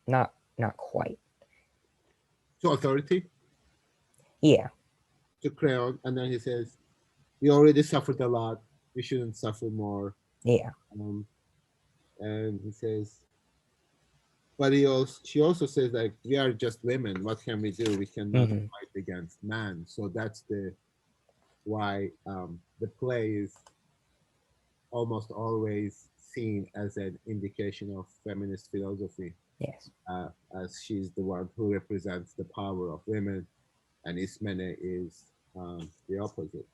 not quite. To authority? Yeah. To Creon, and then he says, "We already suffered a lot. We shouldn't suffer more." Yeah. And he says, but she also says, like, we are just women. What can we do? We cannot fight against man. So that's why the play is almost always seen as an indication of feminist philosophy. Yes. As she's the one who represents the power of women, and Ismene is the opposite.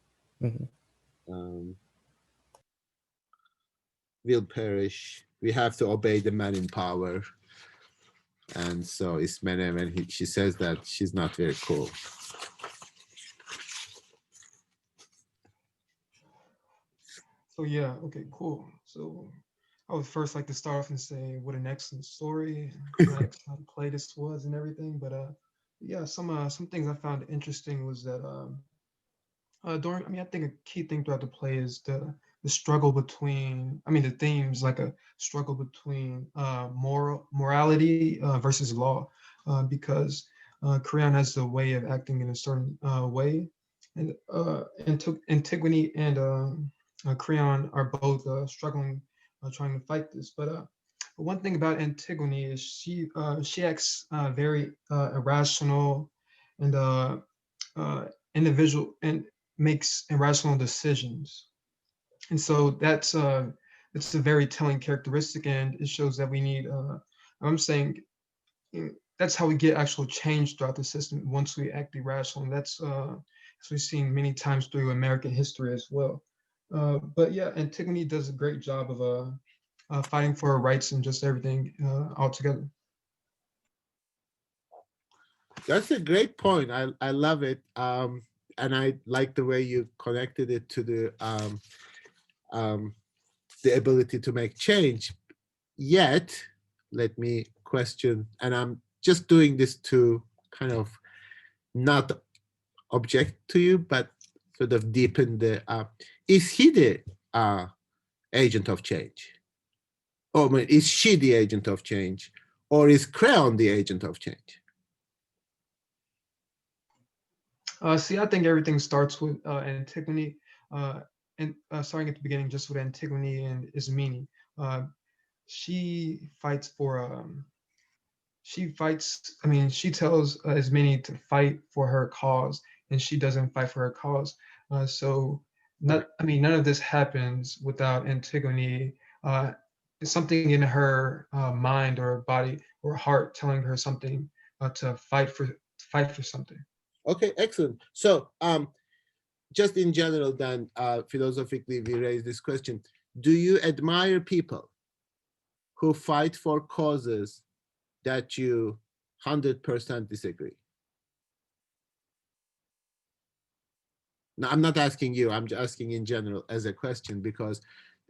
Will perish. We have to obey the man in power. And so Ismene, when she says that, she's not very cool. So yeah, okay, cool. So I would first like to start off and say what an excellent story, how the play this was and everything. But yeah, some things I found interesting was that I think a key thing throughout the play is the struggle between, the themes, like a struggle between morality versus law, because Creon has the way of acting in a certain way, and Antigone and Creon are both struggling, trying to fight this. But one thing about Antigone is she acts very irrational and individual and makes irrational decisions. And so that's it's a very telling characteristic, and it shows that we need. I'm saying that's how we get actual change throughout the system once we act irrational, and that's as we've seen many times through American history as well. But yeah, Antigone does a great job of fighting for her rights and just everything altogether. That's a great point. I love it. And I like the way you connected it to the ability to make change. Yet, let me question, and I'm just doing this to kind of not object to you, but sort of deepen the, is he the agent of change? Or is she the agent of change? Or is Creon the agent of change? See, I think everything starts with Antigone, and starting at the beginning, just with Antigone and Ismene. She fights for, she tells Ismene to fight for her cause, and she doesn't fight for her cause. So, none of this happens without Antigone. Something in her mind or body or heart telling her something to fight for something. Okay, excellent. So just in general then, philosophically, we raise this question. Do you admire people who fight for causes that you 100% disagree? Now, I'm not asking you, I'm just asking in general as a question, because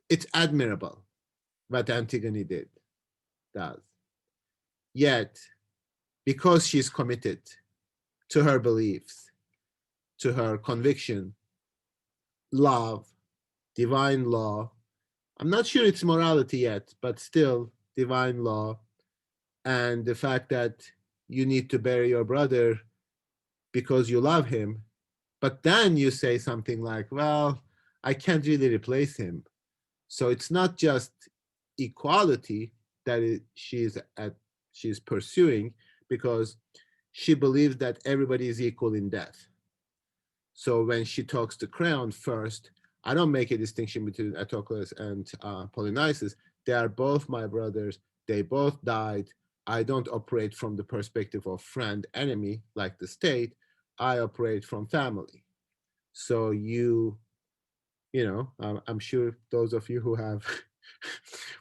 it's admirable what Antigone does. Yet, because she's committed to her beliefs, to her conviction, love, divine law. I'm not sure it's morality yet, but still divine law. And the fact that you need to bury your brother because you love him. But then you say something like, well, I can't really replace him. So it's not just equality that she's pursuing, because she believes that everybody is equal in death. So when she talks to Creon first, I don't make a distinction between Eteocles and Polynices. They are both my brothers. They both died. I don't operate from the perspective of friend, enemy, like the state. I operate from family. So I'm sure those of you who have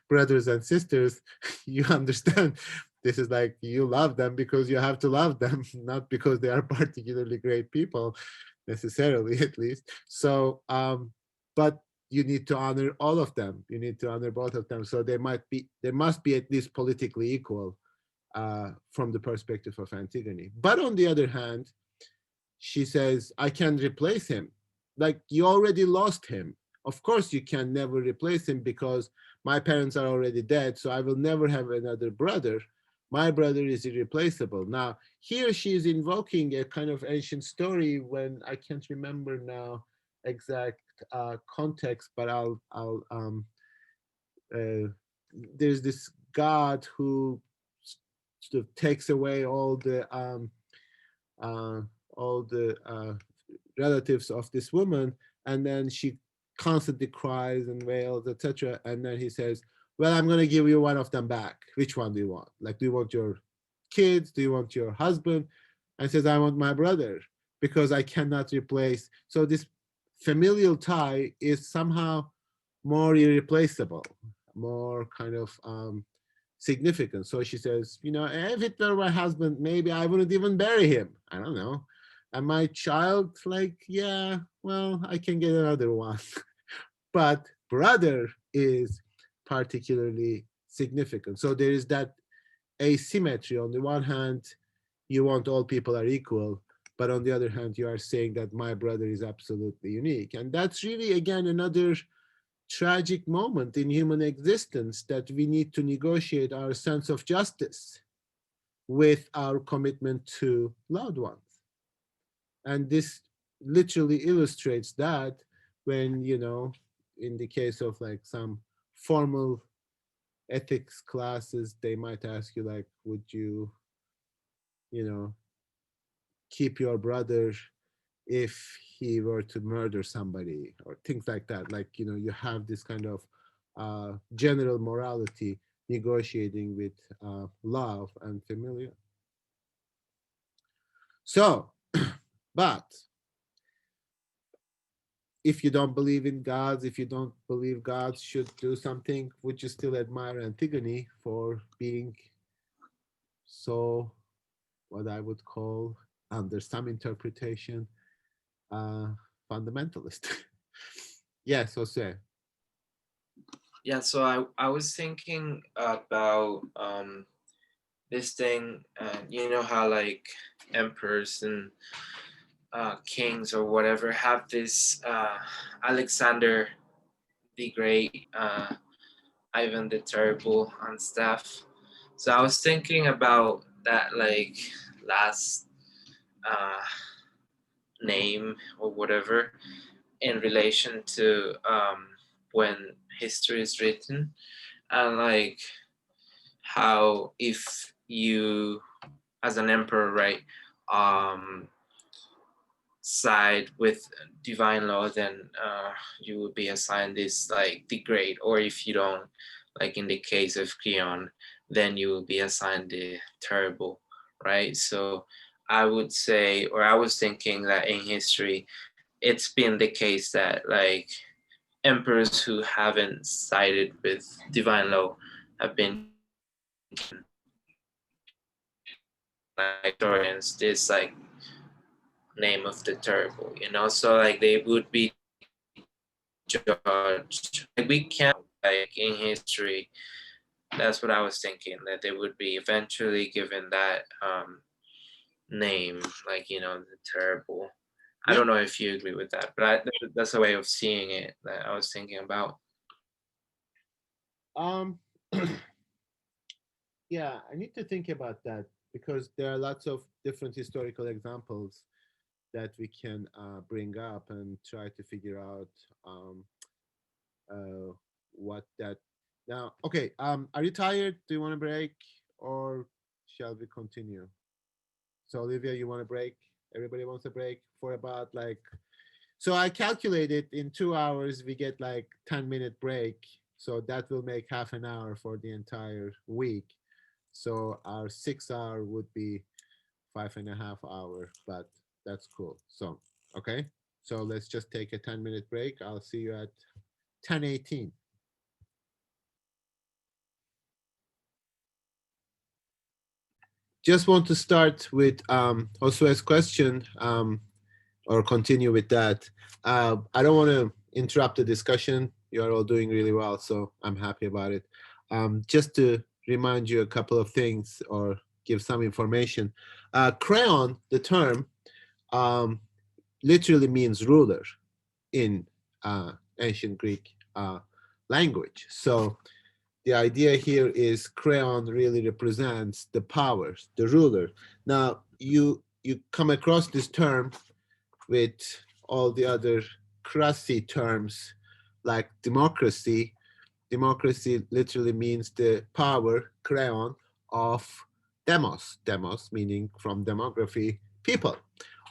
brothers and sisters, you understand. This is like, you love them because you have to love them, not because they are particularly great people, necessarily, at least. So, but you need to honor all of them. You need to honor both of them. So there must be at least politically equal from the perspective of Antigone. But on the other hand, she says, I can replace him. Like, you already lost him. Of course, you can never replace him because my parents are already dead, so I will never have another brother. My brother is irreplaceable. Now, here she is invoking a kind of ancient story when I can't remember now exact context, but there's this god who sort of takes away all the relatives of this woman, and then she constantly cries and wails, etc. And then he says, well, I'm going to give you one of them back. Which one do you want? Like, do you want your kids? Do you want your husband? And says, I want my brother because I cannot replace. So this familial tie is somehow more irreplaceable, more kind of significant. So she says, if it were my husband, maybe I wouldn't even bury him. I don't know. And my child, like, yeah, well, I can get another one. But brother is particularly significant. So there is that asymmetry. On the one hand, you want all people are equal, but on the other hand, you are saying that my brother is absolutely unique. And that's really, again, another tragic moment in human existence, that we need to negotiate our sense of justice with our commitment to loved ones. And this literally illustrates that when, in the case of like some formal ethics classes, they might ask you, like, would you, keep your brother if he were to murder somebody, or things like that. Like, you have this kind of general morality, negotiating with love and familiar. So, but if you don't believe in gods, if you don't believe gods should do something, would you still admire Antigone for being so, what I would call, under some interpretation, fundamentalist? Yes, Jose. Yeah, so I was thinking about this thing, you know how like emperors and kings or whatever have this Alexander the Great, Ivan the Terrible and stuff. So I was thinking about that like last name or whatever in relation to when history is written, and like how if you as an emperor, right, side with divine law, then you would be assigned this like the great, or if you don't, like in the case of Creon, then you will be assigned the terrible, right? So I would say, or I was thinking that in history it's been the case that like emperors who haven't sided with divine law have been like historians this like name of the terrible, you know, so like they would be judged. Like we can't, like in history, that's what I was thinking, that they would be eventually given that name, like, you know, the terrible. I don't know if you agree with that, but that's a way of seeing it that I was thinking about. Yeah, I need to think about that because there are lots of different historical examples that we can bring up and try to figure out what that. Now, okay, are you tired? Do you want to break or shall we continue? So Olivia, you want a break? Everybody wants a break for about like, so I calculated in 2 hours we get like 10-minute break. So that will make half an hour for the entire week. So our 6 hour would be 5.5 hours, but that's cool. So, okay. So let's just take a 10-minute break. I'll see you at 10:18. Just want to start with Josue's question or continue with that. I don't want to interrupt the discussion. You are all doing really well, so I'm happy about it. Just to remind you a couple of things or give some information. Creon, the term, literally means ruler in ancient Greek language. So the idea here is Creon really represents the powers, the ruler. Now you come across this term with all the other crassy terms like democracy. Democracy literally means the power, Creon, of demos. Demos meaning from demography, people.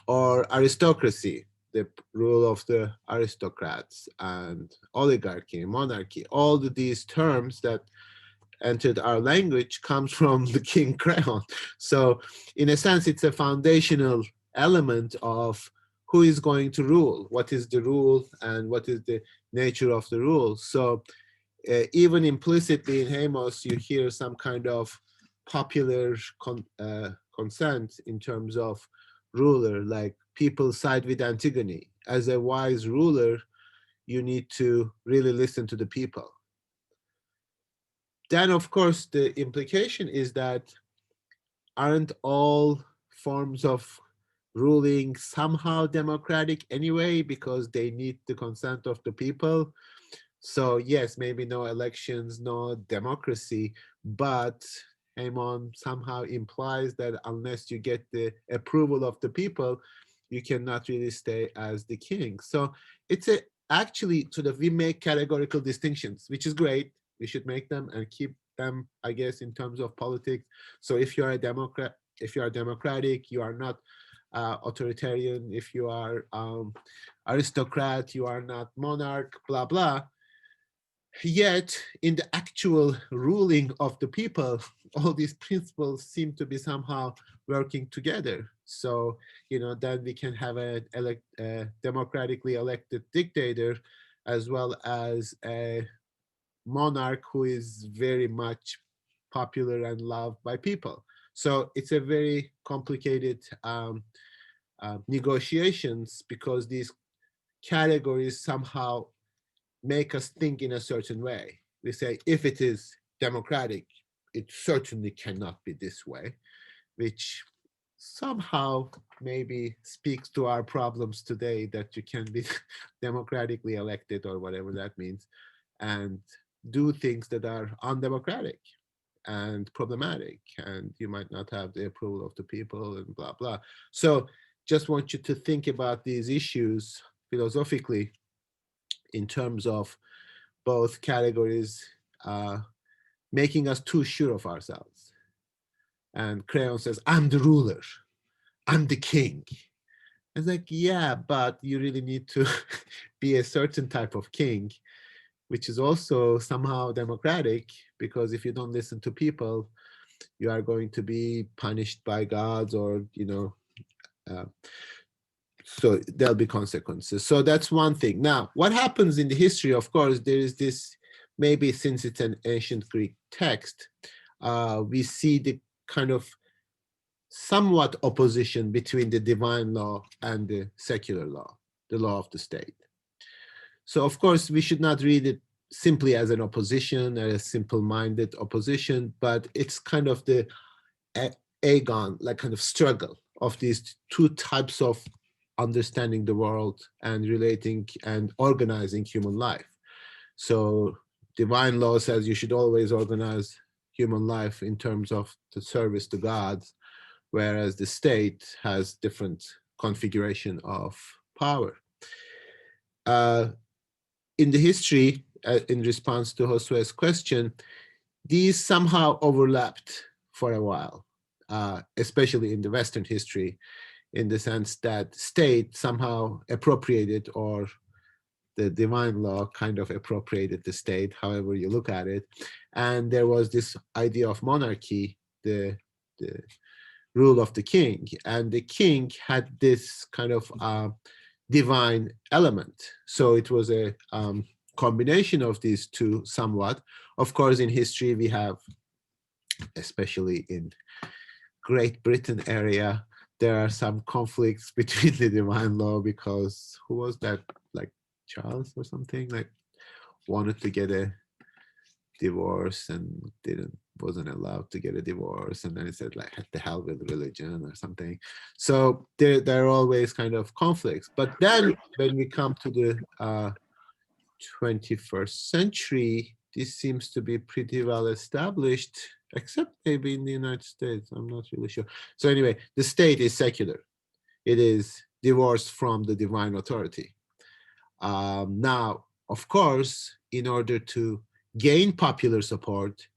Or aristocracy, the rule of the aristocrats, and oligarchy, monarchy. All of these terms that entered our language comes from the King Creon. So in a sense, it's a foundational element of who is going to rule, what is the rule, and what is the nature of the rule. So even implicitly in Hamos, you hear some kind of popular consent in terms of ruler, like people side with Antigone. As a wise ruler, you need to really listen to the people. Then, of course, the implication is that aren't all forms of ruling somehow democratic anyway, because they need the consent of the people? So yes, maybe no elections, no democracy, but Haemon somehow implies that unless you get the approval of the people, you cannot really stay as the king. So it's actually sort of, we make categorical distinctions, which is great. We should make them and keep them, I guess, in terms of politics. So if you are a Democrat, if you are democratic, you are not authoritarian. If you are aristocrat, you are not monarch, blah, blah. Yet, in the actual ruling of the people, all these principles seem to be somehow working together. So, then we can have a democratically elected dictator, as well as a monarch who is very much popular and loved by people. So it's a very complicated negotiations, because these categories somehow make us think in a certain way. We say, if it is democratic, it certainly cannot be this way, which somehow maybe speaks to our problems today, that you can be democratically elected, or whatever that means, and do things that are undemocratic and problematic, and you might not have the approval of the people, and blah blah. So just want you to think about these issues philosophically, in terms of both categories making us too sure of ourselves. And Creon says, I'm the ruler, I'm the king. It's like, yeah, but you really need to be a certain type of king, which is also somehow democratic, because if you don't listen to people, you are going to be punished by gods, or so there'll be consequences. So that's one thing. Now, what happens in the history, of course, there is this, maybe since it's an ancient Greek text, we see the kind of somewhat opposition between the divine law and the secular law, the law of the state. So of course, we should not read it simply as an opposition, or a simple-minded opposition, but it's kind of the agon, like kind of struggle of these two types of understanding the world and relating and organizing human life. So divine law says you should always organize human life in terms of the service to God, whereas the state has different configuration of power. In the history, in response to Josue's question, these somehow overlapped for a while, especially in the Western history, in the sense that state somehow appropriated, or the divine law kind of appropriated the state, however you look at it. And there was this idea of monarchy, the rule of the king. And the king had this kind of divine element. So it was a combination of these two somewhat. Of course, in history, we have, especially in Great Britain area, there are some conflicts between the divine law, because who was that, like Charles or something, like wanted to get a divorce and wasn't allowed to get a divorce, and then it said like the hell with religion or something. So there are always kind of conflicts. But then when we come to the 21st century, this seems to be pretty well established, except maybe in the United States. I'm not really sure. So anyway, the state is secular. It is divorced from the divine authority. Now, of course, in order to gain popular support,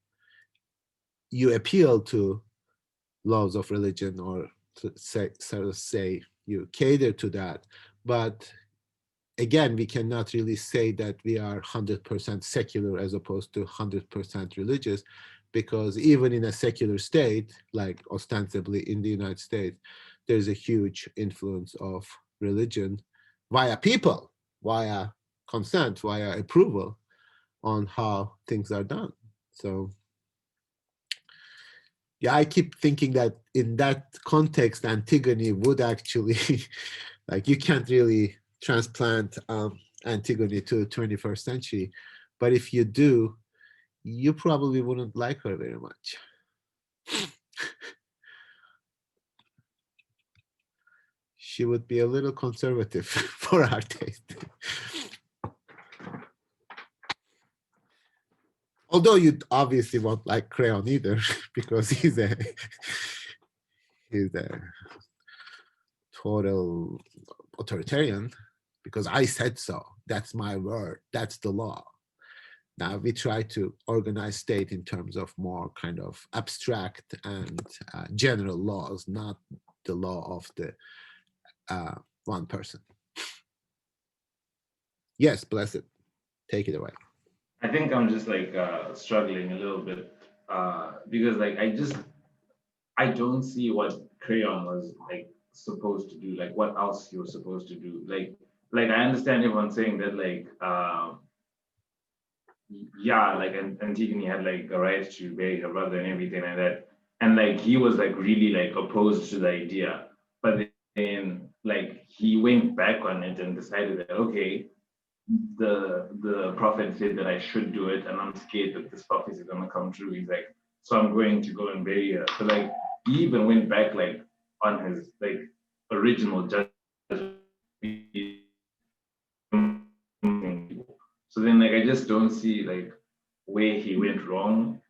you appeal to laws of religion, or to say you cater to that. But again, we cannot really say that we are 100% secular as opposed to 100% religious, because even in a secular state, like ostensibly in the United States, there's a huge influence of religion via people, via consent, via approval on how things are done. So yeah, I keep thinking that in that context, Antigone would actually, like, you can't really transplant Antigone to 21st century, but if you do, you probably wouldn't like her very much. She would be a little conservative for our taste. Although you obviously won't like Creon either, because he's a total authoritarian, because I said so. That's my word. That's the law. Now we try to organize state in terms of more kind of abstract and general laws, not the law of the one person. Yes, blessed. Take it away. I think I'm just like struggling a little bit because like I don't see what Crayon was like supposed to do, like what else he was supposed to do. Like I understand everyone saying that like yeah, like Antigone had like a right to marry her brother and everything like that. And like he was like really like opposed to the idea. But then like he went back on it and decided that okay, the prophet said that I should do it, and I'm scared that this prophecy is gonna come true. He's like, so I'm going to go and bury her. So like he even went back like on his like original judgment. So then like I just don't see like where he went wrong.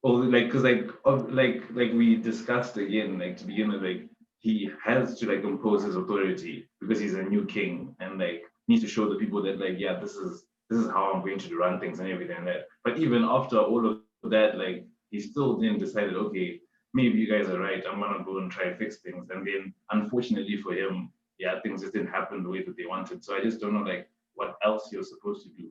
Or like because like we discussed again, like to begin with, like he has to like impose his authority because he's a new king and like needs to show the people that like yeah, this is how I'm going to run things and everything like that. But even after all of that, like he still then decided, okay, maybe you guys are right. I'm gonna go and try to fix things. And then unfortunately for him, yeah, things just didn't happen the way that they wanted. So I just don't know like what else you're supposed to do.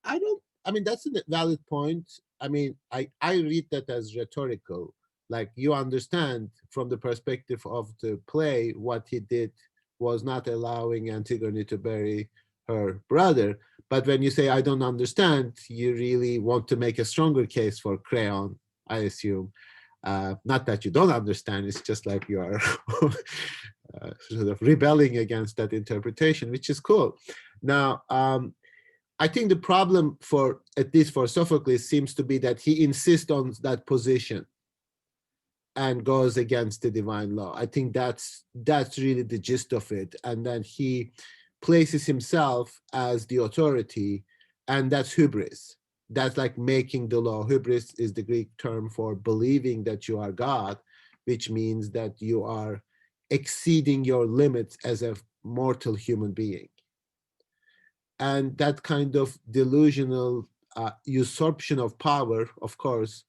I mean, that's a valid point. I mean, I read that as rhetorical. Like you understand from the perspective of the play, what he did was not allowing Antigone to bury her brother. But when you say, I don't understand, you really want to make a stronger case for Crayon, I assume. Not that you don't understand, it's just like you are sort of rebelling against that interpretation, which is cool. Now, I think the problem for, at least for Sophocles, seems to be that he insists on that position and goes against the divine law. I think that's really the gist of it. And then he places himself as the authority, and that's hubris. That's like making the law. Hubris is the Greek term for believing that you are God, which means that you are exceeding your limits as a mortal human being. And that kind of delusional usurpation of power, of course,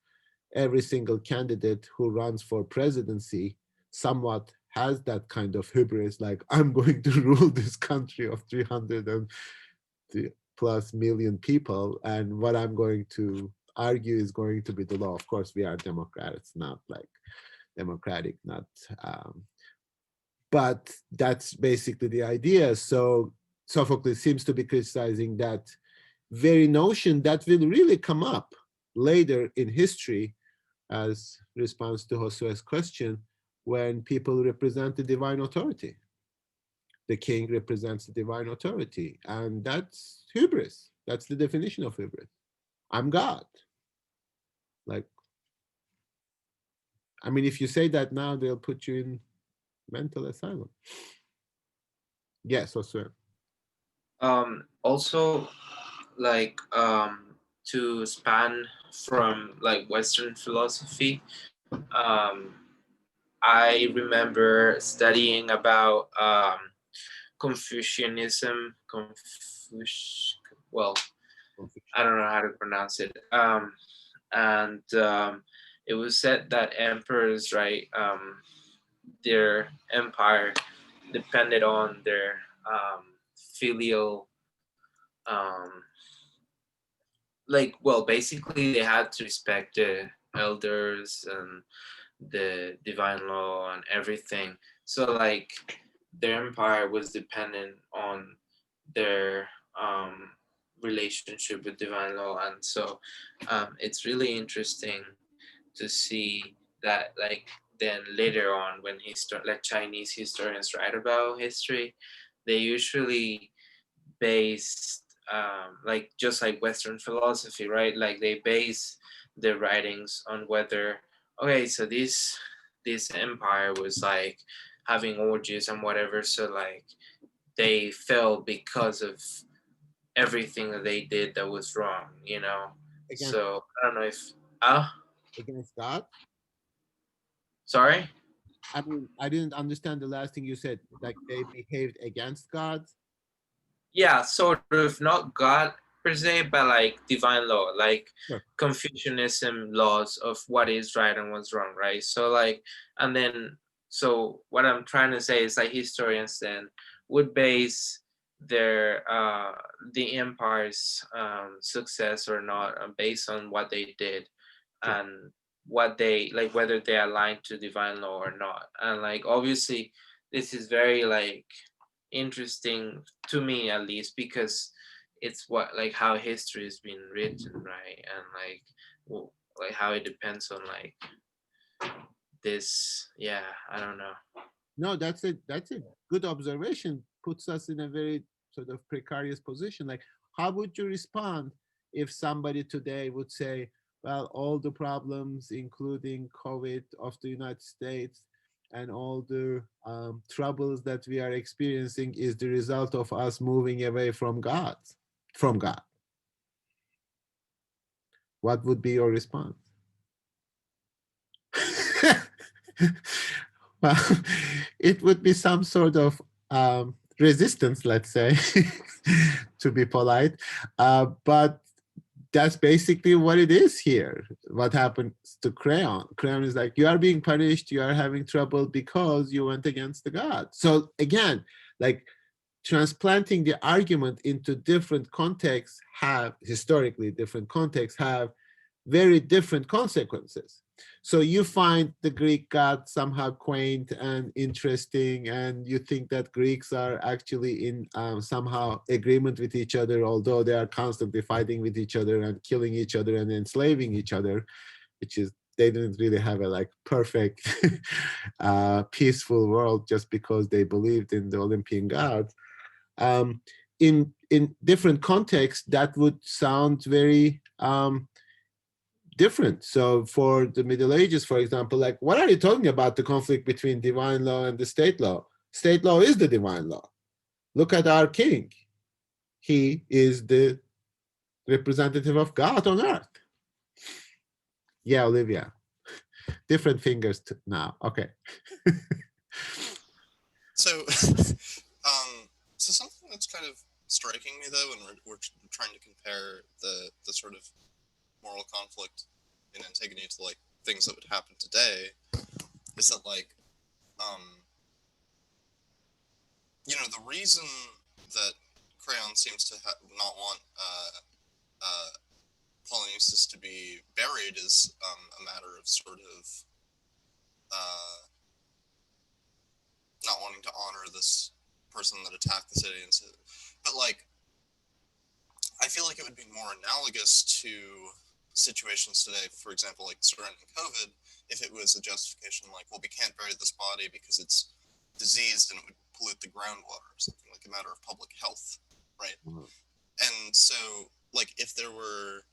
every single candidate who runs for presidency somewhat has that kind of hubris, like, I'm going to rule this country of 300+ million people, and what I'm going to argue is going to be the law. Of course, we are Democrats, not like democratic, not, but that's basically the idea. So Sophocles seems to be criticizing that very notion that will really come up later in history as response to Josue's question, when people represent the divine authority. The king represents the divine authority, and that's hubris. That's the definition of hubris. I'm God. Like, I mean, if you say that now, they'll put you in mental asylum. Yes, Josue. Also, like to span from like Western philosophy, I remember studying about Confucianism. Well, I don't know how to pronounce it. And it was said that emperors, right, their empire depended on their filial, like, well, basically they had to respect the elders and the divine law and everything. So like their empire was dependent on their relationship with divine law. And so it's really interesting to see that, like, then later on when like Chinese historians write about history, they usually base like just like Western philosophy, right? Like they base their writings on whether, okay, so this empire was like having orgies and whatever, so like they fell because of everything that they did that was wrong, you know. Against, so I don't know if against God. Sorry? I mean, I didn't understand the last thing you said. Like they behaved against God. Yeah, sort of, not God per se, but like divine law, like Sure. Confucianism laws of what is right and what's wrong, right? So like, and then, so what I'm trying to say is like historians then would base the empire's success or not based on what they did and what they like, whether they aligned to divine law or not. And like obviously this is very like interesting to me, at least, because it's what like how history has been written, right? And like like how it depends on like this. Yeah, I don't know. No, that's a good observation. Puts us in a very sort of precarious position. Like, how would you respond if somebody today would say, well, all the problems, including COVID of the United States and all the troubles that we are experiencing is the result of us moving away from God, What would be your response? Well, it would be some sort of resistance, let's say, to be polite. But that's basically what it is here. What happens to Creon? Creon is like, you are being punished, you are having trouble because you went against the God. So again, like transplanting the argument into different contexts historically different contexts have very different consequences. So you find the Greek God somehow quaint and interesting, and you think that Greeks are actually in somehow agreement with each other, although they are constantly fighting with each other and killing each other and enslaving each other, which is, they didn't really have a like perfect peaceful world just because they believed in the Olympian gods. In different contexts, that would sound very different. So for the Middle Ages, for example, like, what are you talking about, the conflict between divine law and the state law? State law is the divine law. Look at our king. He is the representative of God on earth. Yeah, Olivia. Different fingers now. Okay. So, so something that's kind of striking me though, when we're trying to compare the sort of moral conflict in Antigone to like things that would happen today, is that like, you know, the reason that Creon seems to not want Polynices to be buried is a matter of sort of not wanting to honor this person that attacked the city, and so, but like, I feel like it would be more analogous to situations today, for example, like surrounding COVID, if it was a justification like, well, we can't bury this body because it's diseased and it would pollute the groundwater, or something, like a matter of public health, right? Mm-hmm. And so, like, if there were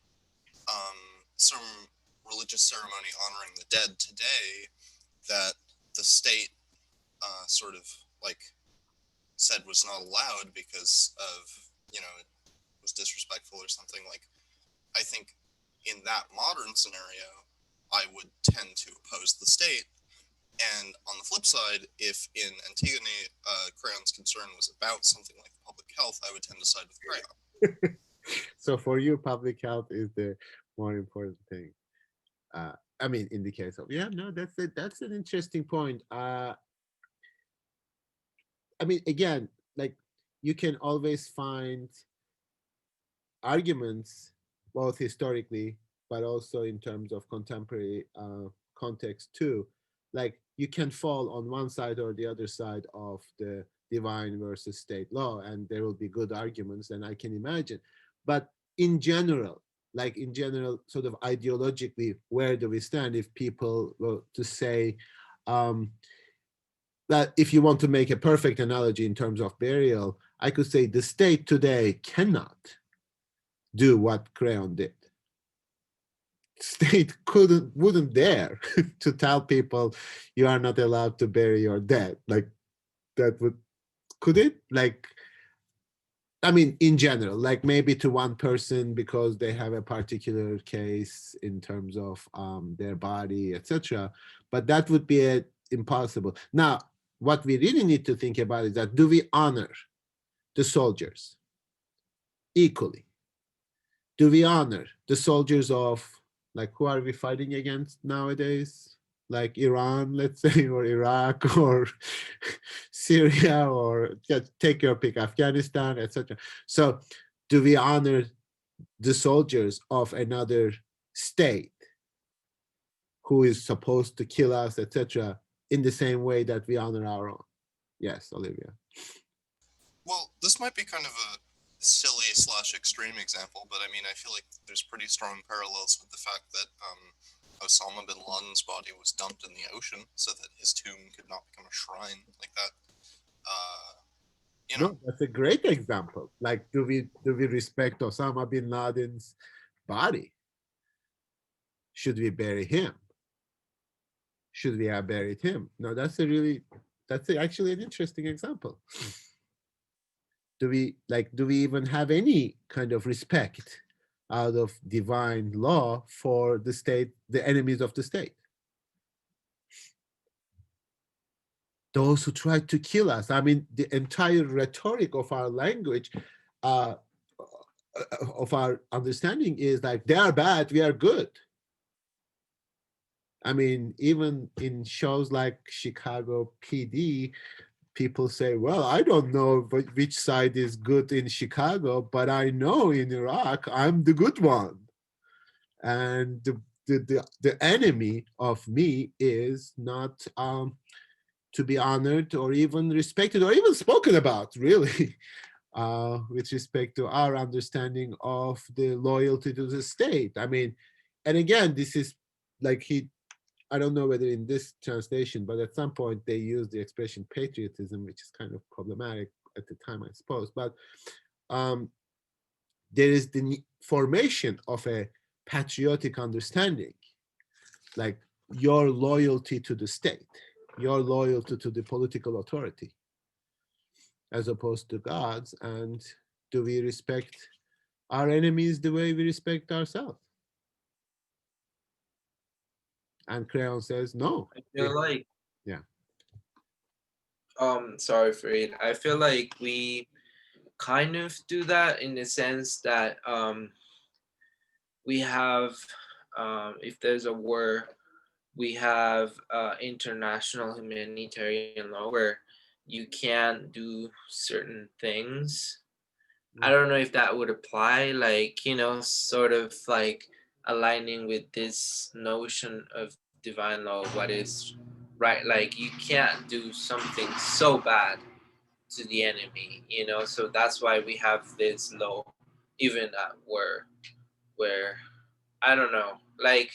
some religious ceremony honoring the dead today that the state sort of like said was not allowed because of, you know, it was disrespectful or something, like, I think in that modern scenario, I would tend to oppose the state. And on the flip side, if in Antigone, Creon's concern was about something like public health, I would tend to side with Creon. So for you, public health is the more important thing. I mean, in the case of, yeah, no, that's it. That's an interesting point. I mean, again, like, you can always find arguments, both historically, but also in terms of contemporary context too. Like, you can fall on one side or the other side of the divine versus state law, and there will be good arguments, and I can imagine. But in general, sort of ideologically, where do we stand if people were to say that, if you want to make a perfect analogy in terms of burial, I could say the state today cannot do what Creon did. State wouldn't dare to tell people you are not allowed to bury your dead. Like, that could it? Like, I mean, in general, like maybe to one person because they have a particular case in terms of their body, etc. But that would be impossible. Now, what we really need to think about is that, do we honor the soldiers equally? Do we honor the soldiers of, like, who are we fighting against nowadays? like Iran, let's say, or Iraq, or Syria, or just take your pick, Afghanistan, etc. So do we honor the soldiers of another state who is supposed to kill us, etc., in the same way that we honor our own? Yes, Olivia. Well, this might be kind of a silly / extreme example, but I mean, I feel like there's pretty strong parallels with the fact that Osama bin Laden's body was dumped in the ocean so that his tomb could not become a shrine like that. You know, No, that's a great example. Like, do we respect Osama bin Laden's body? Should we bury him? Should we have buried him? No, that's actually an interesting example. Do we even have any kind of respect out of divine law for the state, the enemies of the state? Those who tried to kill us. I mean, the entire rhetoric of our language, of our understanding is like, they are bad, we are good. I mean, even in shows like Chicago PD, people say, well, I don't know which side is good in Chicago, but I know in Iraq, I'm the good one. And the enemy of me is not to be honored or even respected or even spoken about, really, with respect to our understanding of the loyalty to the state. I mean, and again, this is like I don't know whether in this translation, but at some point they use the expression patriotism, which is kind of problematic at the time, I suppose. But there is the formation of a patriotic understanding, like your loyalty to the state, your loyalty to the political authority, as opposed to God's. And do we respect our enemies the way we respect ourselves? And Crayon says no. I feel like, yeah. Sorry for it. I feel like we kind of do that in the sense that we have, if there's a war, we have international humanitarian law where you can't do certain things. I don't know if that would apply, like, you know, sort of like aligning with this notion of divine law, what is right. Like, you can't do something so bad to the enemy, you know, so that's why we have this law, even at war, where I don't know, like.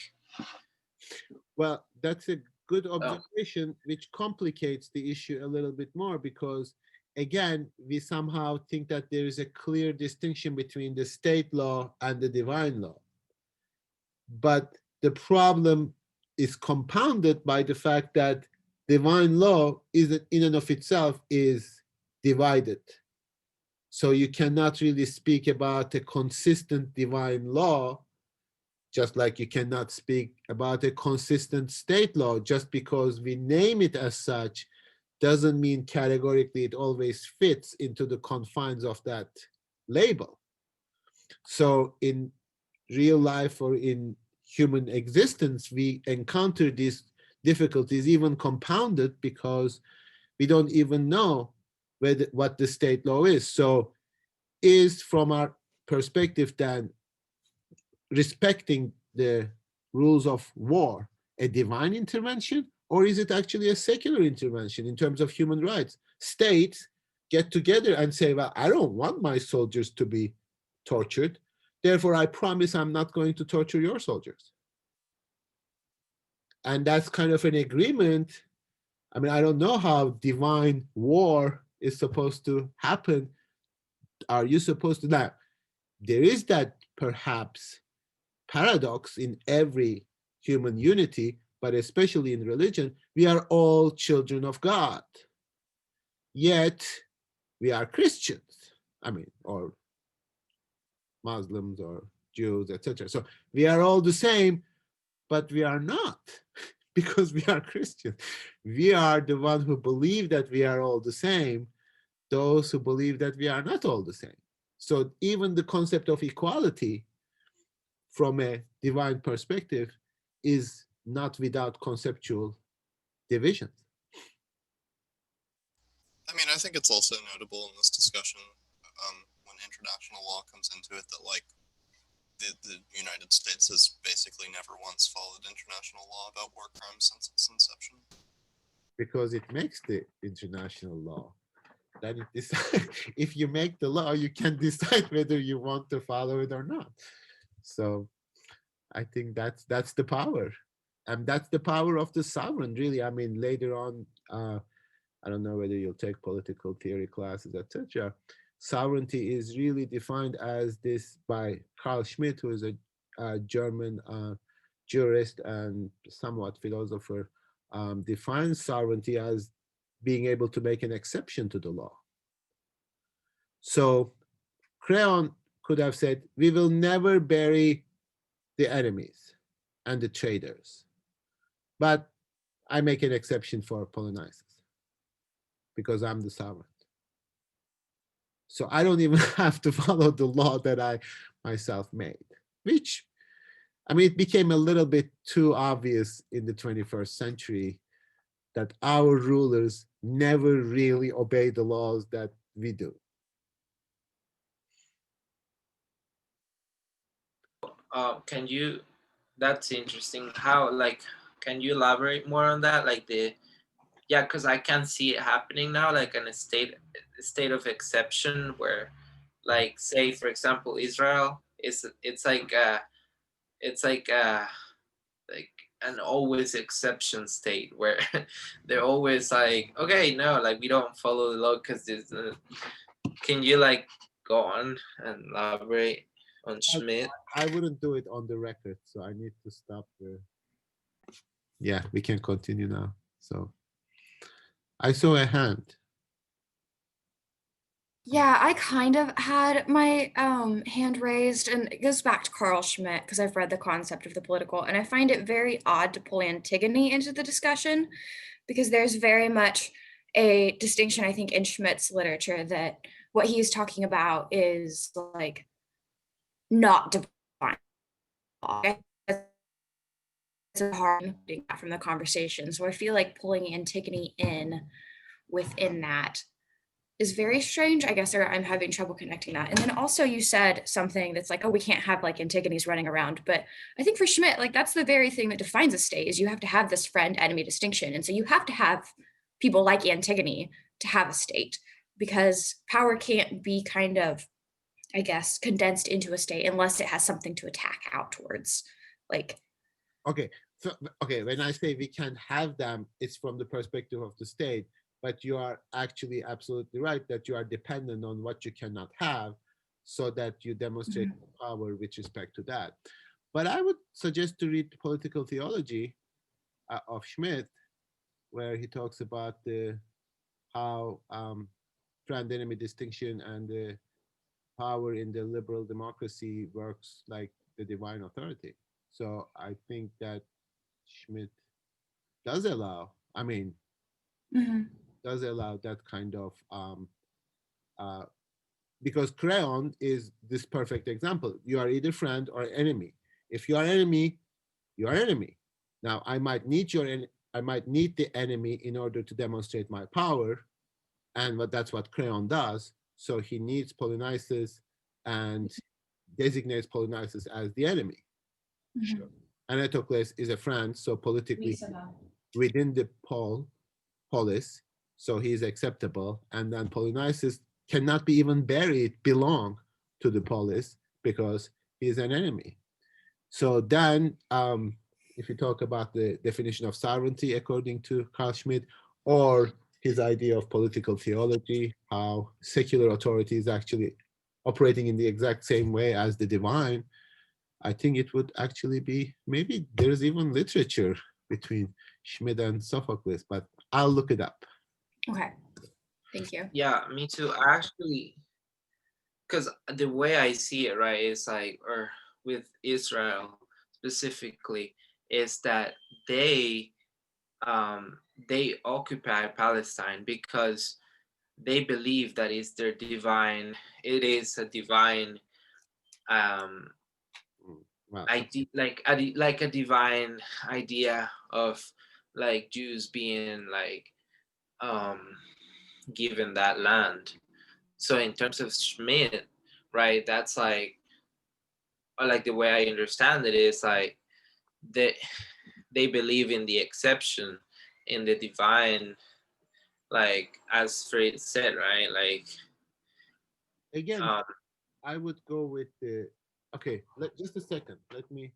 Well, that's a good observation, which complicates the issue a little bit more, because again, we somehow think that there is a clear distinction between the state law and the divine law. But the problem is compounded by the fact that divine law is in and of itself is divided. So you cannot really speak about a consistent divine law, just like you cannot speak about a consistent state law. Just because we name it as such doesn't mean categorically it always fits into the confines of that label. So in real life or in human existence, we encounter these difficulties, even compounded, because we don't even know what the state law is. So is, from our perspective, then respecting the rules of war a divine intervention, or is it actually a secular intervention in terms of human rights? States get together and say, well, I don't want my soldiers to be tortured, therefore I promise I'm not going to torture your soldiers. And that's kind of an agreement. I mean, I don't know how divine war is supposed to happen. Are you supposed to? Now, there is that perhaps paradox in every human unity, but especially in religion. We are all children of God, yet we are Christians, I mean, or Muslims or Jews, etc. So we are all the same, but we are not, because we are Christians. We are the ones who believe that we are all the same, those who believe that we are not all the same. So even the concept of equality from a divine perspective is not without conceptual divisions. I mean, I think it's also notable in this discussion when international law comes into it that like the United States has basically never once followed international law about war crimes since its inception. Because it makes the international law. Then if you make the law, you can decide whether you want to follow it or not. So I think that's the power. And that's the power of the sovereign, really. I mean, later on, I don't know whether you'll take political theory classes, etc. Sovereignty is really defined as this by Carl Schmitt, who is a German jurist and somewhat philosopher, defines sovereignty as being able to make an exception to the law. So Creon could have said, we will never bury the enemies and the traitors, but I make an exception for Polynices because I'm the sovereign. So I don't even have to follow the law that I myself made, which, I mean, it became a little bit too obvious in the 21st century that our rulers never really obey the laws that we do. Can you, that's interesting. How, like, can you elaborate more on that? Like yeah, because I can see it happening now, like in a state of exception where, like, say for example, Israel it's like an always exception state where they're always like, okay, no, like we don't follow the law because there's can you like go on and elaborate on Schmitt? I wouldn't do it on the record, so I need to stop there. Yeah, we can continue now. So I saw a hand. Yeah, I kind of had my hand raised, and it goes back to Carl Schmitt because I've read the concept of the political, and I find it very odd to pull Antigone into the discussion because there's very much a distinction, I think, in Schmitt's literature that what he's talking about is like not divine law. It's hard from the conversation. So I feel like pulling Antigone in within that is very strange, I guess, or I'm having trouble connecting that. And then also you said something that's like, oh, we can't have like Antigone's running around. But I think for Schmitt, like that's the very thing that defines a state is you have to have this friend enemy distinction. And so you have to have people like Antigone to have a state because power can't be kind of, I guess, condensed into a state unless it has something to attack out towards. Like, okay, so okay, when I say we can have them, it's from the perspective of the state. But you are actually absolutely right that you are dependent on what you cannot have so that you demonstrate power with respect to that. But I would suggest to read Political Theology of Schmitt, where he talks about how friend-enemy distinction and the power in the liberal democracy works like the divine authority. So I think that Schmitt does allow, I mean, does allow that kind of because Creon is this perfect example. You are either friend or enemy. If you are enemy, you are enemy. Now I might need the enemy in order to demonstrate my power, and that's what Creon does. So he needs Polynices and designates Polynices as the enemy. Sure. Anatocles is a friend, so politically within the polis, so he is acceptable, and then Polynices cannot be even belong to the polis because he is an enemy. So then, if you talk about the definition of sovereignty according to Carl Schmitt, or his idea of political theology, how secular authority is actually operating in the exact same way as the divine, I think it would actually be, maybe there's even literature between Schmitt and Sophocles, but I'll look it up. Okay, thank you. Yeah, me too. Actually, because the way I see it, right, is like, or with Israel specifically, is that they occupy Palestine because they believe that it's their divine, it is a divine Wow. like a divine idea of like Jews being like given that land. So in terms of Schmidt, right, that's like, or like the way I understand it is like they believe in the exception, in the divine, like as Fred said, right? Like Again, I would go with the. Okay, just a second. Let me